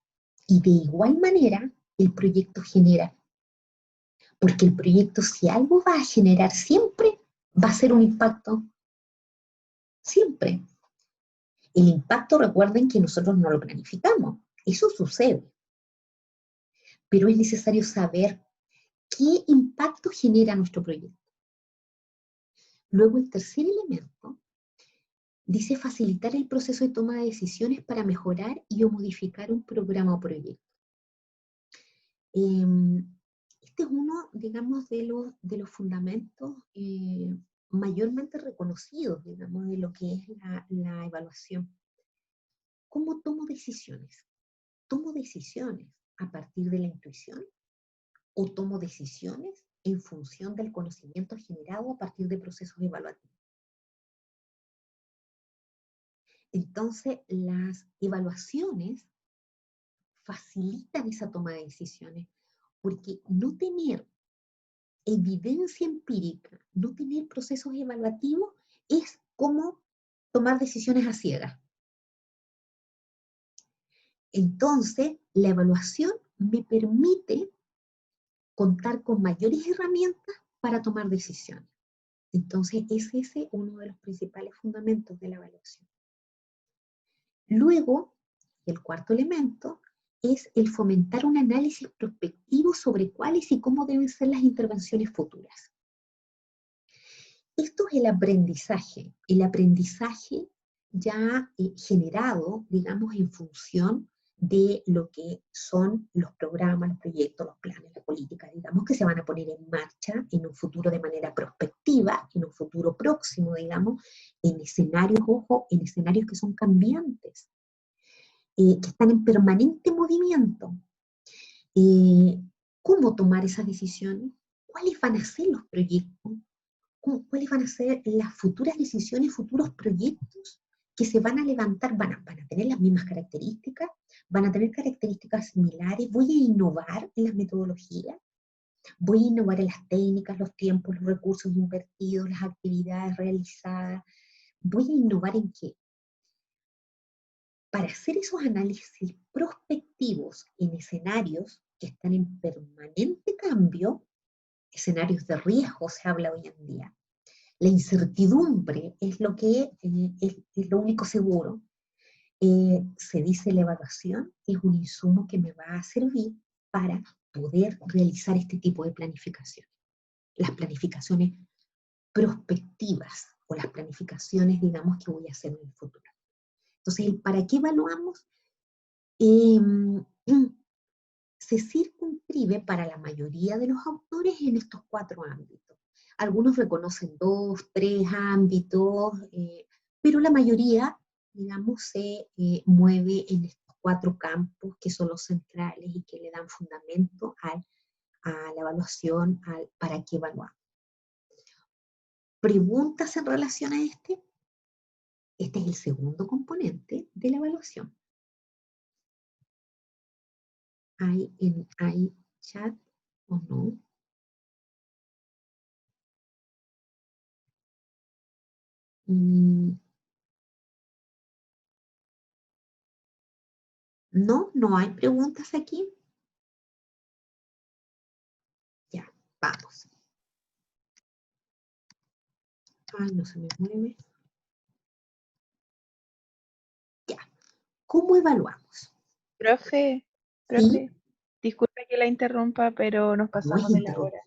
Y de igual manera, el proyecto genera. Porque el proyecto, si algo va a generar siempre, va a ser un impacto. Siempre. El impacto, recuerden que nosotros no lo planificamos. Eso sucede. Pero es necesario saber qué impacto genera nuestro proyecto. Luego, el tercer elemento dice facilitar el proceso de toma de decisiones para mejorar y o modificar un programa o proyecto. Este es uno, digamos, de los fundamentos mayormente reconocidos, digamos, de lo que es la evaluación. ¿Cómo tomo decisiones? ¿Tomo decisiones a partir de la intuición o tomo decisiones en función del conocimiento generado a partir de procesos evaluativos? Entonces, las evaluaciones facilitan esa toma de decisiones, porque no tener evidencia empírica, no tener procesos evaluativos, es como tomar decisiones a ciegas. Entonces, la evaluación me permite contar con mayores herramientas para tomar decisiones. Entonces, es ese uno de los principales fundamentos de la evaluación. Luego, el cuarto elemento es el fomentar un análisis prospectivo sobre cuáles y cómo deben ser las intervenciones futuras. Esto es el aprendizaje ya generado, digamos, en función de lo que son los programas, los proyectos, los planes, las políticas, digamos, que se van a poner en marcha en un futuro de manera prospectiva, en un futuro próximo, digamos, en escenarios, ojo, en escenarios que son cambiantes, que están en permanente movimiento. ¿Cómo tomar esas decisiones? ¿Cuáles van a ser los proyectos? ¿Cuáles van a ser las futuras decisiones, futuros proyectos que se van a levantar? ¿Van a tener las mismas características? ¿Van a tener características similares? ¿Voy a innovar en las metodologías? ¿Voy a innovar en las técnicas, los tiempos, los recursos invertidos, las actividades realizadas? ¿Voy a innovar en qué? Para hacer esos análisis prospectivos en escenarios que están en permanente cambio, escenarios de riesgo se habla hoy en día. La incertidumbre es lo que es lo único seguro. Se dice la evaluación es un insumo que me va a servir para poder realizar este tipo de planificaciones. Las planificaciones prospectivas o las planificaciones, digamos, que voy a hacer en el futuro. Entonces, ¿para qué evaluamos? Se circunscribe para la mayoría de los autores en estos 4 ámbitos. Algunos reconocen 2, 3 ámbitos, pero la mayoría, digamos, se mueve en estos 4 campos que son los centrales y que le dan fundamento a la evaluación, para qué evaluamos. ¿Preguntas en relación a este? Este es el segundo componente de la evaluación. ¿Hay chat o no? No, no hay preguntas aquí. Ya, vamos. Ay, no se me mueve. Ya. ¿Cómo evaluamos? Profe, ¿Sí? disculpe que la interrumpa, pero nos No es pasamos de la interrupción.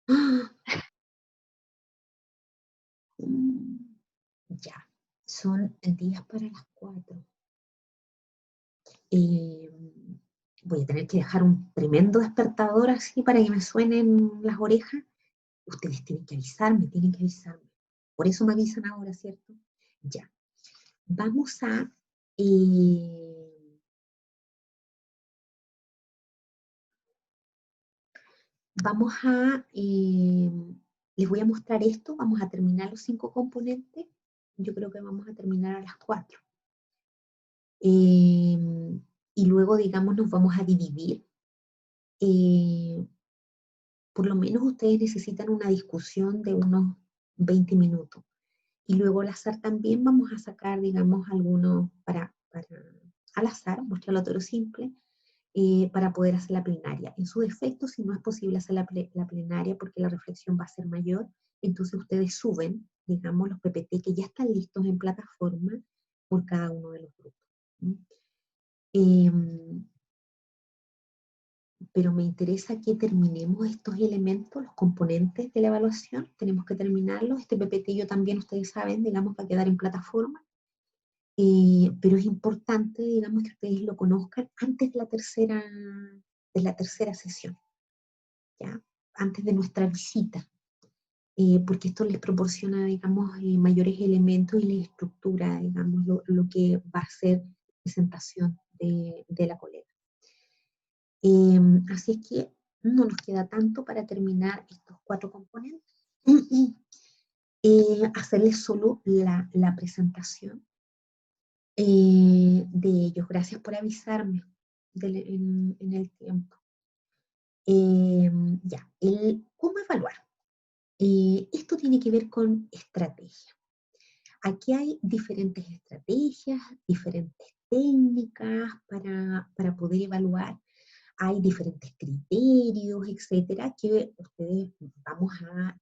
hora. Ya. Son días para las 4. Voy a tener que dejar un tremendo despertador así para que me suenen las orejas. Ustedes tienen que avisarme, tienen que avisarme. Por eso me avisan ahora, ¿cierto? Ya. Vamos a... les voy a mostrar esto, vamos a terminar los 5 componentes, yo creo que vamos a terminar a las 4. Y luego, digamos, nos vamos a dividir por lo menos ustedes necesitan una discusión de unos 20 minutos. Y luego al azar también vamos a sacar, digamos, algunos al azar, muestra aleatorio simple, para poder hacer la plenaria. En su defecto, si no es posible hacer la plenaria porque la reflexión va a ser mayor, entonces ustedes suben, digamos, los PPT que ya están listos en plataforma por cada uno de los grupos. Pero me interesa que terminemos estos elementos, los componentes de la evaluación, tenemos que terminarlos. Este PPT yo también, ustedes saben, digamos, va a quedar en plataforma, pero es importante, digamos, que ustedes lo conozcan antes de la tercera sesión, ¿ya? Antes de nuestra visita, porque esto les proporciona, digamos, mayores elementos y les estructura, digamos, lo que va a ser presentación de la colega. Así es que no nos queda tanto para terminar estos 4 componentes. Hacerles solo la presentación de ellos. Gracias por avisarme en el tiempo. Ya, ¿cómo evaluar? Esto tiene que ver con estrategia. Aquí hay diferentes estrategias, diferentes técnicas para poder evaluar. Hay diferentes criterios, etcétera, que ustedes vamos a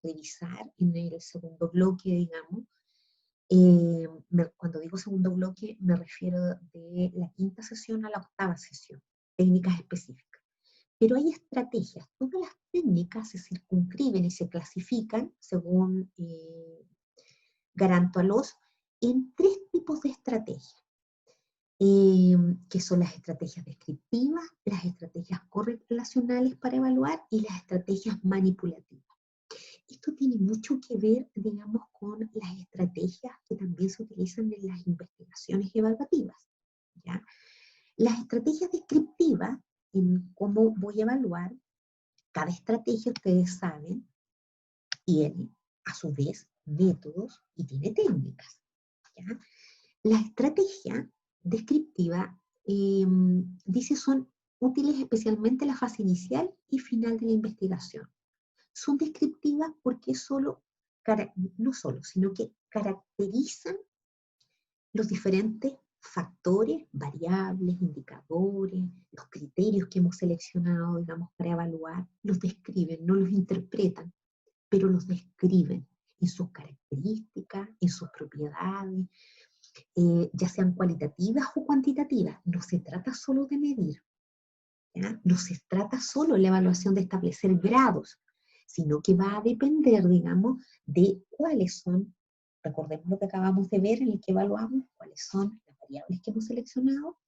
revisar en el segundo bloque, digamos. Cuando digo segundo bloque, me refiero de la 5ª sesión a la 8ª sesión, técnicas específicas. Pero hay estrategias. Todas las técnicas se circunscriben y se clasifican, según Garanto Alós, en 3 tipos de estrategias. Que son las estrategias descriptivas, las estrategias correlacionales para evaluar y las estrategias manipulativas. Esto tiene mucho que ver, digamos, con las estrategias que también se utilizan en las investigaciones evaluativas, ¿ya? Las estrategias descriptivas, en cómo voy a evaluar, cada estrategia, ustedes saben, tiene a su vez métodos y tiene técnicas, ¿ya? La estrategia descriptiva dice son útiles especialmente en la fase inicial y final de la investigación. Son descriptivas porque no solo, sino que caracterizan los diferentes factores, variables, indicadores, los criterios que hemos seleccionado, digamos, para evaluar, los describen, no los interpretan, pero los describen en sus características, en sus propiedades, ya sean cualitativas o cuantitativas. No se trata solo de medir, ¿ya? No se trata solo la evaluación de establecer grados, sino que va a depender, digamos, de cuáles son, recordemos lo que acabamos de ver en el que evaluamos, cuáles son las variables que hemos seleccionado,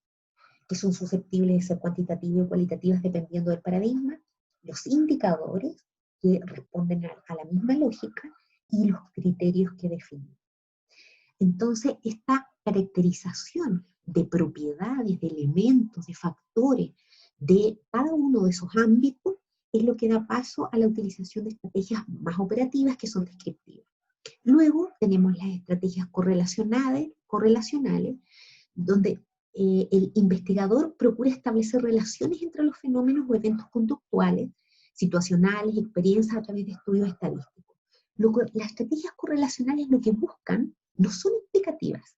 que son susceptibles de ser cuantitativas y cualitativas dependiendo del paradigma, los indicadores que responden a la misma lógica y los criterios que definen. Entonces, esta caracterización de propiedades, de elementos, de factores de cada uno de esos ámbitos es lo que da paso a la utilización de estrategias más operativas que son descriptivas. Luego tenemos las estrategias correlacionales donde el investigador procura establecer relaciones entre los fenómenos o eventos conductuales, situacionales, experiencias a través de estudios estadísticos. Las estrategias correlacionales lo que buscan no son explicativas,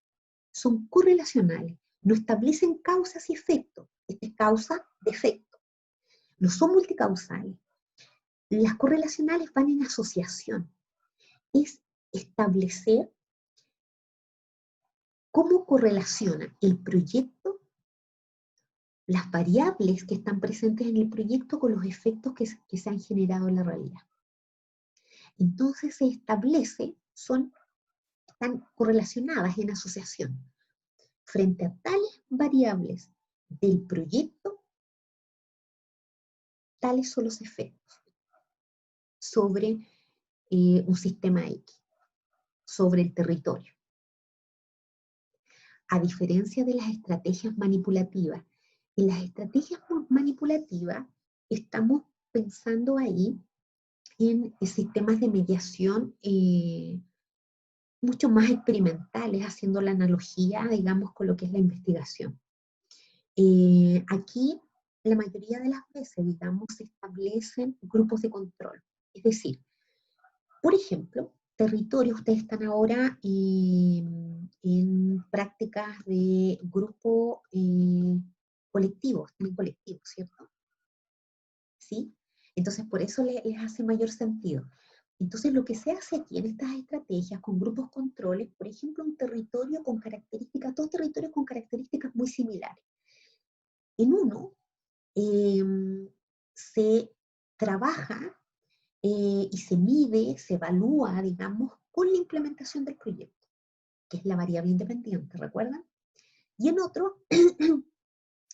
son correlacionales, no establecen causas y efectos. Esta es causa de efecto. No son multicausales. Las correlacionales van en asociación. Es establecer cómo correlaciona el proyecto, las variables que están presentes en el proyecto con los efectos que se han generado en la realidad. Entonces se establece, están correlacionadas en asociación. Frente a tales variables del proyecto, tales son los efectos sobre un sistema X, sobre el territorio. A diferencia de las estrategias manipulativas, en las estrategias manipulativas estamos pensando ahí en sistemas de mediación mucho más experimentales, haciendo la analogía, digamos, con lo que es la investigación. Aquí la mayoría de las veces, digamos, se establecen grupos de control. Es decir, por ejemplo, territorio, ustedes están ahora en prácticas de grupo colectivo, están en colectivo, ¿cierto? ¿Sí? Entonces, por eso les hace mayor sentido. Entonces, lo que se hace aquí en estas estrategias con grupos controles, por ejemplo, un territorio con características, dos territorios con características muy similares. En uno, se trabaja y se mide, se evalúa, digamos, con la implementación del proyecto, que es la variable independiente, ¿recuerdan? Y en otro,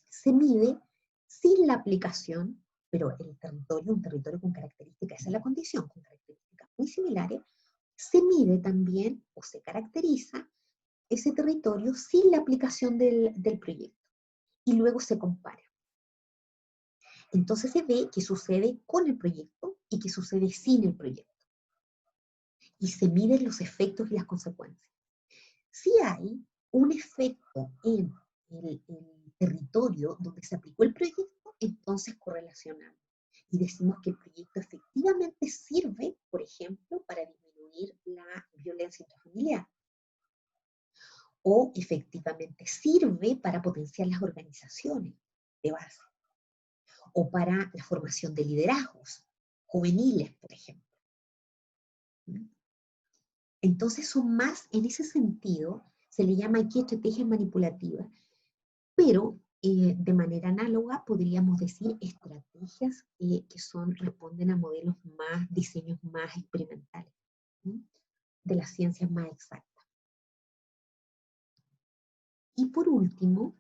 se mide sin la aplicación, pero el territorio, un territorio con características, esa es la condición, con características muy similares, se mide también o se caracteriza ese territorio sin la aplicación del proyecto. Y luego se compara. Entonces se ve qué sucede con el proyecto y qué sucede sin el proyecto. Y se miden los efectos y las consecuencias. Si hay un efecto en el territorio donde se aplicó el proyecto, entonces correlacionamos. Y decimos que el proyecto efectivamente sirve, por ejemplo, para disminuir la violencia intrafamiliar. O efectivamente sirve para potenciar las organizaciones de base. O para la formación de liderazgos juveniles, por ejemplo. Entonces son más, en ese sentido, se le llama aquí estrategias manipulativas, pero de manera análoga podríamos decir estrategias que responden a modelos más, diseños más experimentales, ¿sí? De las ciencias más exactas. Y por último,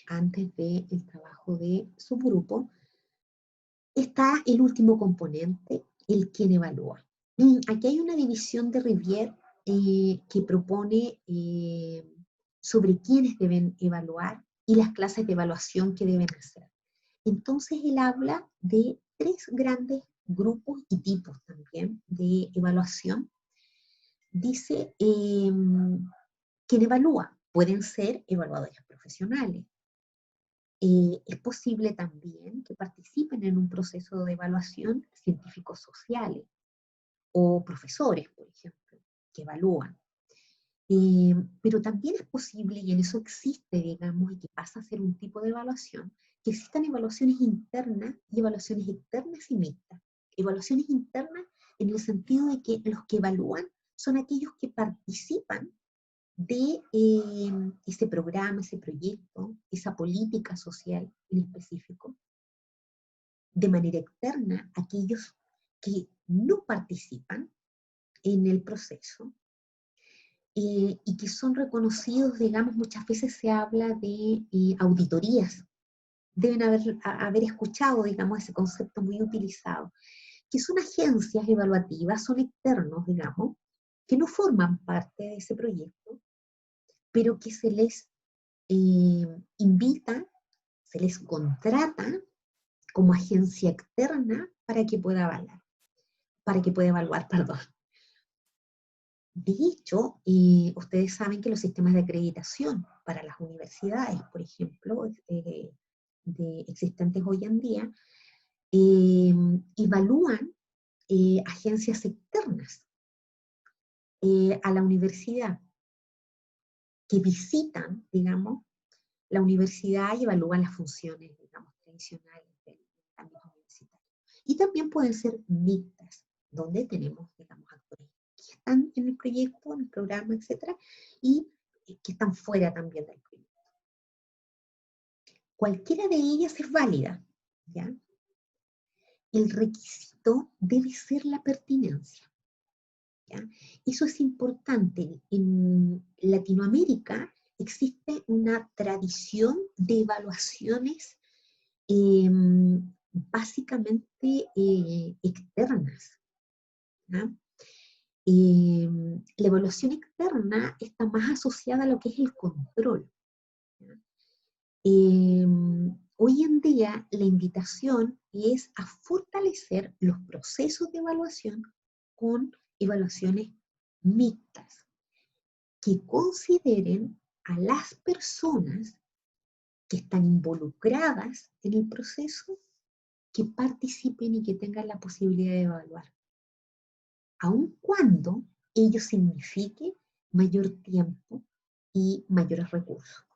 antes del trabajo de subgrupo, está el último componente, el quién evalúa. Aquí hay una división de Rivière que propone sobre quiénes deben evaluar y las clases de evaluación que deben hacer. Entonces él habla de tres grandes grupos y tipos también de evaluación. Dice, ¿quién evalúa? Pueden ser evaluadores profesionales. Es posible también que participen en un proceso de evaluación científicos sociales o profesores, por ejemplo, que evalúan. Pero también es posible, y en eso existe, digamos, y que pasa a ser un tipo de evaluación, que existan evaluaciones internas y evaluaciones externas y mixtas. Evaluaciones internas en el sentido de que los que evalúan son aquellos que participan de ese programa, ese proyecto, esa política social en específico. De manera externa, aquellos que no participan en el proceso y que son reconocidos, digamos, muchas veces se habla de auditorías. Deben haber escuchado, digamos, ese concepto muy utilizado, que son agencias evaluativas, son externos, digamos, que no forman parte de ese proyecto, pero que se les invita, se les contrata como agencia externa para que pueda evaluar, perdón. De hecho, ustedes saben que los sistemas de acreditación para las universidades, por ejemplo, existentes hoy en día, evalúan agencias externas a la universidad que visitan, digamos, la universidad y evalúan las funciones, digamos, tradicionales del ámbito universitario. Y también pueden ser mixtas, donde tenemos, digamos, actores que están en el proyecto, en el programa, etcétera, y que están fuera también del proyecto. Cualquiera de ellas es válida, ¿ya? El requisito debe ser la pertinencia, ¿ya? Eso es importante. En Latinoamérica existe una tradición de evaluaciones básicamente externas, ¿ya? La evaluación externa está más asociada a lo que es el control, ¿ya? Hoy en día la invitación es a fortalecer los procesos de evaluación con evaluaciones mixtas, que consideren a las personas que están involucradas en el proceso, que participen y que tengan la posibilidad de evaluar, aun cuando ello signifique mayor tiempo y mayores recursos.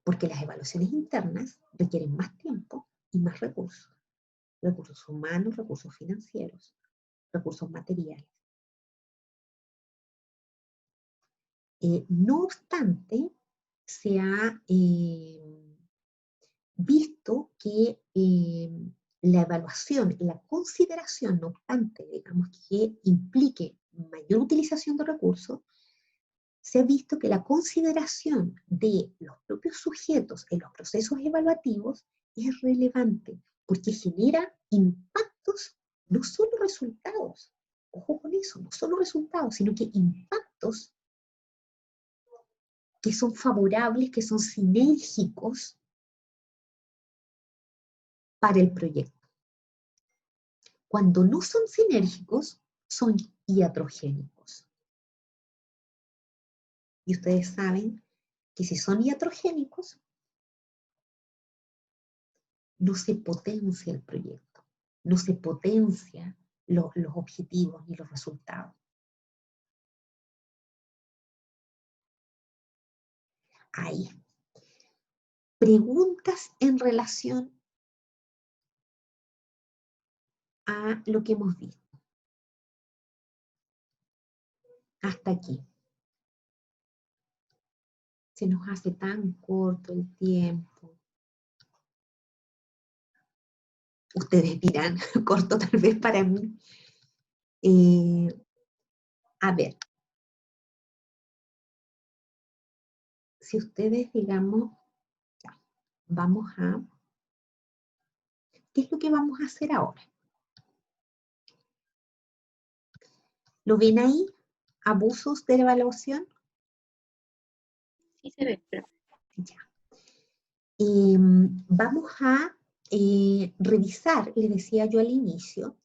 Porque las evaluaciones internas requieren más tiempo y más recursos. Recursos humanos, recursos financieros, recursos materiales. No obstante, se ha visto que la evaluación, la consideración, no obstante, digamos, que implique mayor utilización de recursos, se ha visto que la consideración de los propios sujetos en los procesos evaluativos es relevante, porque genera impactos, no solo resultados, ojo con eso, no solo resultados, sino que impactos que son favorables, que son sinérgicos para el proyecto. Cuando no son sinérgicos, son iatrogénicos. Y ustedes saben que si son iatrogénicos, no se potencia el proyecto, no se potencia los objetivos ni los resultados. Ahí. Preguntas en relación a lo que hemos visto. Hasta aquí. Se nos hace tan corto el tiempo. Ustedes dirán, corto tal vez para mí. A ver. Si ustedes, digamos, vamos a... ¿Qué es lo que vamos a hacer ahora? ¿Lo ven ahí? ¿Abusos de la evaluación? Sí se ve, pero... Ya. Vamos a revisar, les decía yo al inicio,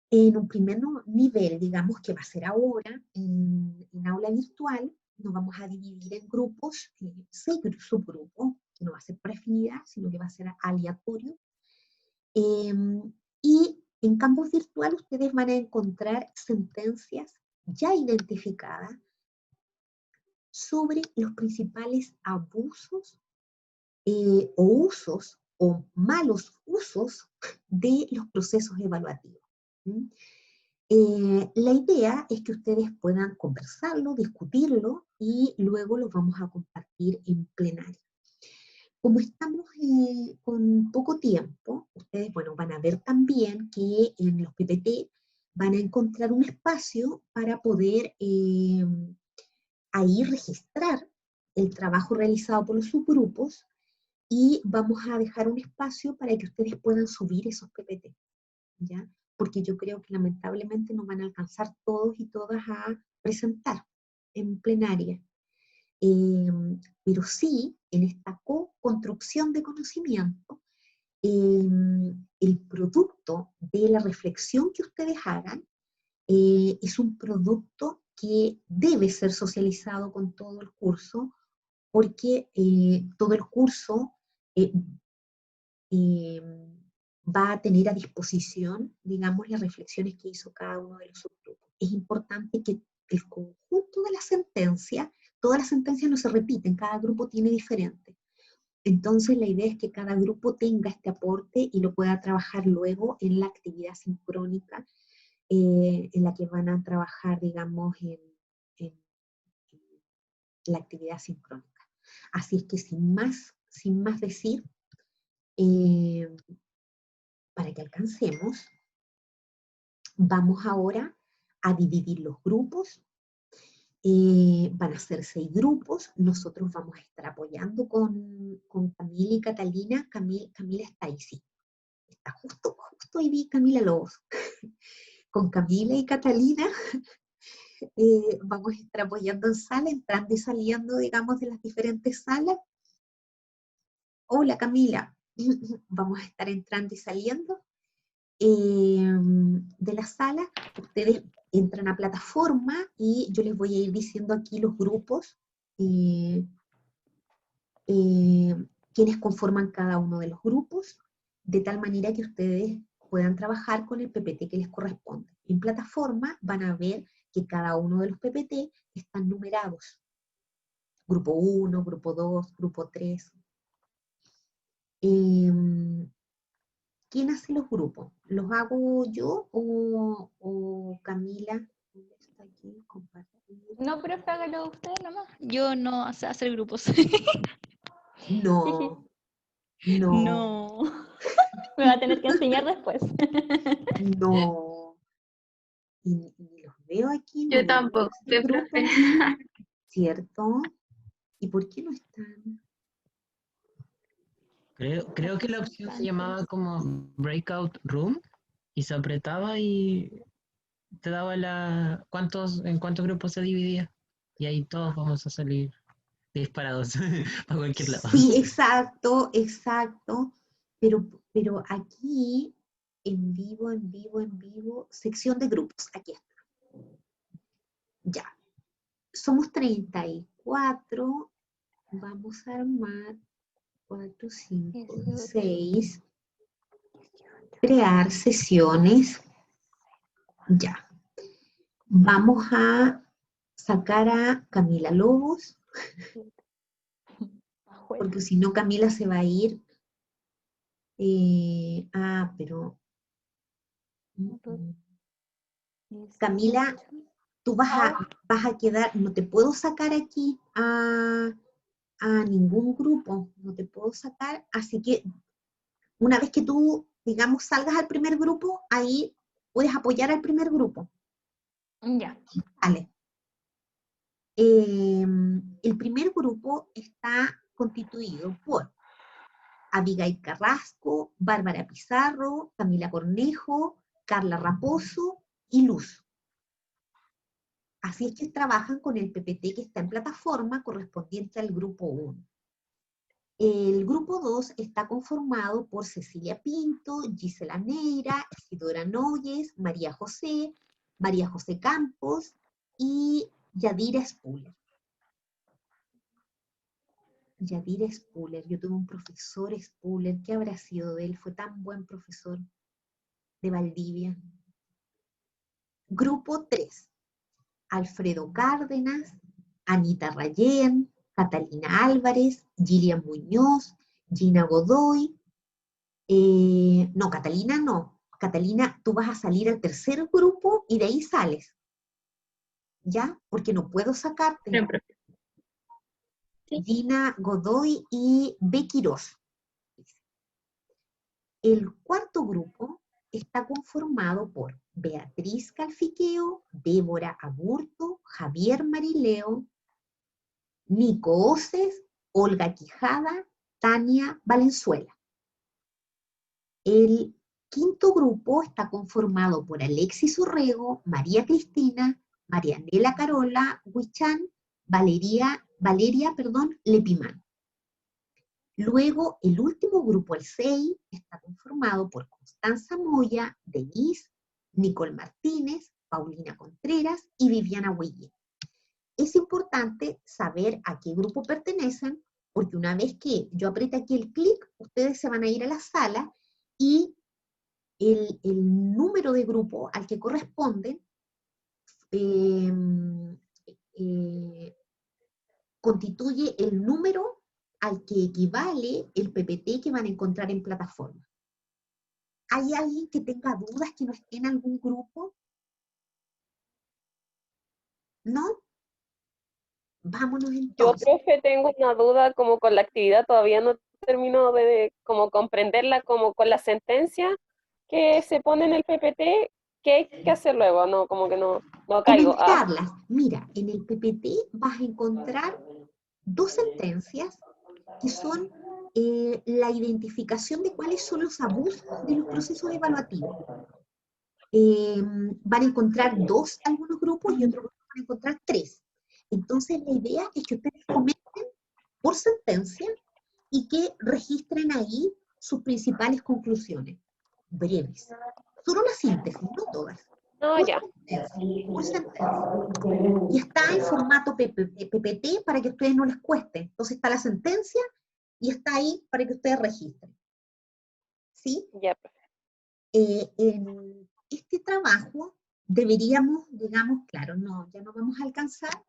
en un primer nivel, digamos, que va a ser ahora, en aula virtual, nos vamos a dividir en grupos, 6 subgrupos, que no va a ser por afinidad, sino que va a ser aleatorio. Y en campus virtual ustedes van a encontrar sentencias ya identificadas sobre los principales abusos o usos o malos usos de los procesos evaluativos. La idea es que ustedes puedan conversarlo, discutirlo y luego lo vamos a compartir en plenario. Como estamos con poco tiempo, ustedes van a ver también que en los PPT van a encontrar un espacio para poder ahí registrar el trabajo realizado por los subgrupos y vamos a dejar un espacio para que ustedes puedan subir esos PPT, ¿ya? Porque yo creo que lamentablemente no van a alcanzar todos y todas a presentar en plenaria. Pero sí, en esta co-construcción de conocimiento, el producto de la reflexión que ustedes hagan es un producto que debe ser socializado con todo el curso, porque todo el curso va a tener a disposición, digamos, las reflexiones que hizo cada uno de los subgrupos. Es importante que el conjunto de la sentencia, todas las sentencias no se repiten, cada grupo tiene diferente. Entonces la idea es que cada grupo tenga este aporte y lo pueda trabajar luego en la actividad sincrónica, en la que van a trabajar, digamos, en la actividad sincrónica. Así es que sin más decir, para que alcancemos, vamos ahora a dividir los grupos. Van a ser 6 grupos. Nosotros vamos a estar apoyando con Camila y Catalina. Camila está ahí, sí. Está justo ahí vi Camila Lobos. Con Camila y Catalina vamos a estar apoyando en sala, entrando y saliendo, digamos, de las diferentes salas. Hola Camila, vamos a estar entrando y saliendo de la sala. Ustedes entran a plataforma y yo les voy a ir diciendo aquí los grupos quienes conforman cada uno de los grupos, de tal manera que ustedes puedan trabajar con el PPT que les corresponde. En plataforma van a ver que cada uno de los PPT están numerados. Grupo 1, grupo 2, grupo 3. ¿Quién hace los grupos? ¿Los hago yo o Camila? ¿Está aquí? Compartir. No, profe, hágalo usted nomás. Yo no sé hacer grupos. No, no, No. Me va a tener que enseñar después. no. Y los veo aquí, no Yo veo tampoco, el grupo, profe. ¿cierto? ¿Y por qué no están? Creo que la opción se llamaba como Breakout Room y se apretaba y te daba en cuántos grupos se dividía. Y ahí todos vamos a salir disparados a cualquier lado. Sí, exacto, exacto. Pero aquí, en vivo, sección de grupos, aquí está. Ya. Somos 34. Vamos a armar 4, 5, 6. Crear sesiones. Ya. Vamos a sacar a Camila Lobos, porque si no Camila se va a ir. Pero... Camila, tú vas a quedar, no te puedo sacar aquí a ningún grupo, no te puedo sacar, así que una vez que tú, digamos, salgas al primer grupo, ahí puedes apoyar al primer grupo. Ya. Vale. El primer grupo está constituido por Abigail Carrasco, Bárbara Pizarro, Camila Cornejo, Carla Raposo y Luz. Así es que trabajan con el PPT que está en plataforma correspondiente al grupo 1. El grupo 2 está conformado por Cecilia Pinto, Gisela Neira, Isidora Noyes, María José Campos y Yadira Spuller. Yadira Spuller, yo tuve un profesor Spuller, ¿qué habrá sido de él? Fue tan buen profesor de Valdivia. Grupo 3. Alfredo Cárdenas, Anita Rayén, Catalina Álvarez, Gillian Muñoz, Gina Godoy. No, Catalina no. Catalina, tú vas a salir al tercer grupo y de ahí sales. ¿Ya? Porque no puedo sacarte. Bien, profe. Sí. Gina Godoy y Becky Ross. El cuarto grupo está conformado por Beatriz Calfiqueo, Débora Aburto, Javier Marileo, Nico Oces, Olga Quijada, Tania Valenzuela. El quinto grupo está conformado por Alexis Orrego, María Cristina, Marianela Carola Huichán, Valeria Lepimán. Luego, el último grupo, el 6, está conformado por Constanza Moya, Denise, Nicole Martínez, Paulina Contreras y Viviana Huellín. Es importante saber a qué grupo pertenecen, porque una vez que yo apriete aquí el clic, ustedes se van a ir a la sala y el número de grupo al que corresponden constituye el número al que equivale el PPT que van a encontrar en plataforma. ¿Hay alguien que tenga dudas que no esté en algún grupo? ¿No? Vámonos Yo, entonces. profe, tengo una duda como con la actividad, todavía no termino de como comprenderla como con la sentencia que se pone en el PPT, ¿qué hay que hacer luego? No, como que no caigo. Comentarlas. Mira, en el PPT vas a encontrar 2 sentencias que son la identificación de cuáles son los abusos de los procesos evaluativos. Van a encontrar 2 algunos grupos y otros grupos van a encontrar 3. Entonces la idea es que ustedes comenten por sentencia y que registren ahí sus principales conclusiones, breves. Solo la síntesis, no todas. No, Por ya. sentencia. Y está en formato PPT para que a ustedes no les cueste. Entonces está la sentencia y está ahí para que ustedes registren. ¿Sí? Ya, profe. En este trabajo deberíamos, digamos, claro, no, ya no vamos a alcanzar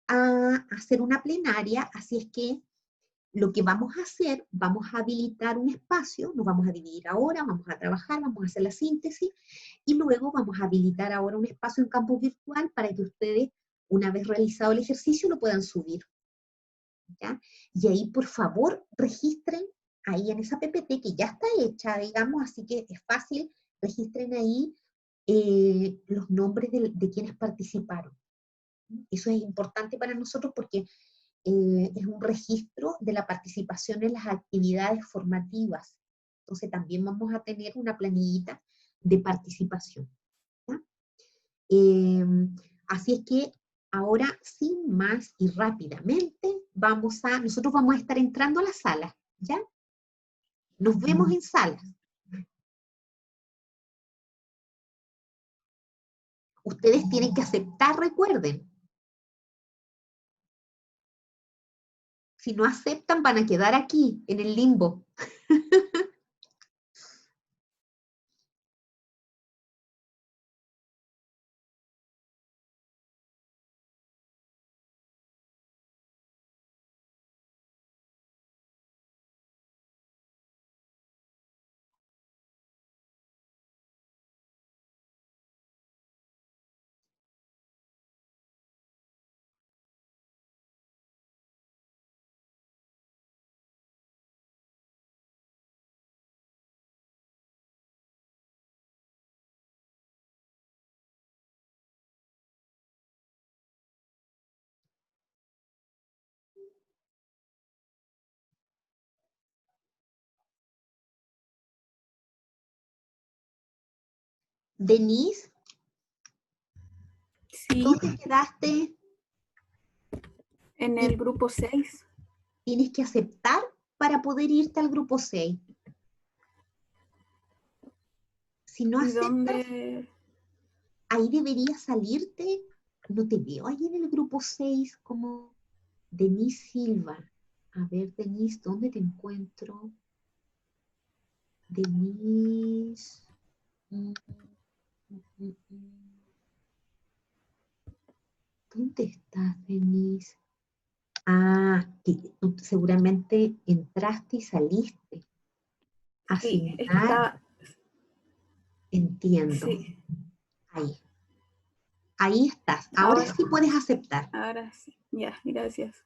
a hacer una plenaria, así es que lo que vamos a hacer, vamos a habilitar un espacio, nos vamos a dividir ahora, vamos a trabajar, vamos a hacer la síntesis, y luego vamos a habilitar ahora un espacio en campus virtual para que ustedes, una vez realizado el ejercicio, lo puedan subir. ¿Ya? Y ahí, por favor, registren ahí en esa PPT que ya está hecha, digamos, así que es fácil, registren ahí los nombres de quienes participaron. Eso es importante para nosotros porque es un registro de la participación en las actividades formativas. Entonces también vamos a tener una planillita de participación. ¿Ya? Así es que ahora, sin más y rápidamente, nosotros vamos a estar entrando a la sala, ¿ya? Nos vemos en sala. Ustedes tienen que aceptar, recuerden. Si no aceptan, van a quedar aquí, en el limbo. Denise, Sí, ¿dónde quedaste? en el grupo 6. Tienes que aceptar para poder irte al grupo 6. Si no ¿Y aceptas, dónde? ahí debería salirte. No te veo ahí en el grupo 6 como Denise Silva. A ver, Denise, ¿dónde te encuentro? Denise. Mm, mm, mm, mm. ¿Dónde estás, Denise? Ah, que tú seguramente entraste y saliste. Sí, es que Asignar, está. entiendo. Sí, Ahí. Ahí estás. Ahora ahora, sí puedes aceptar. ahora sí. Ya, gracias.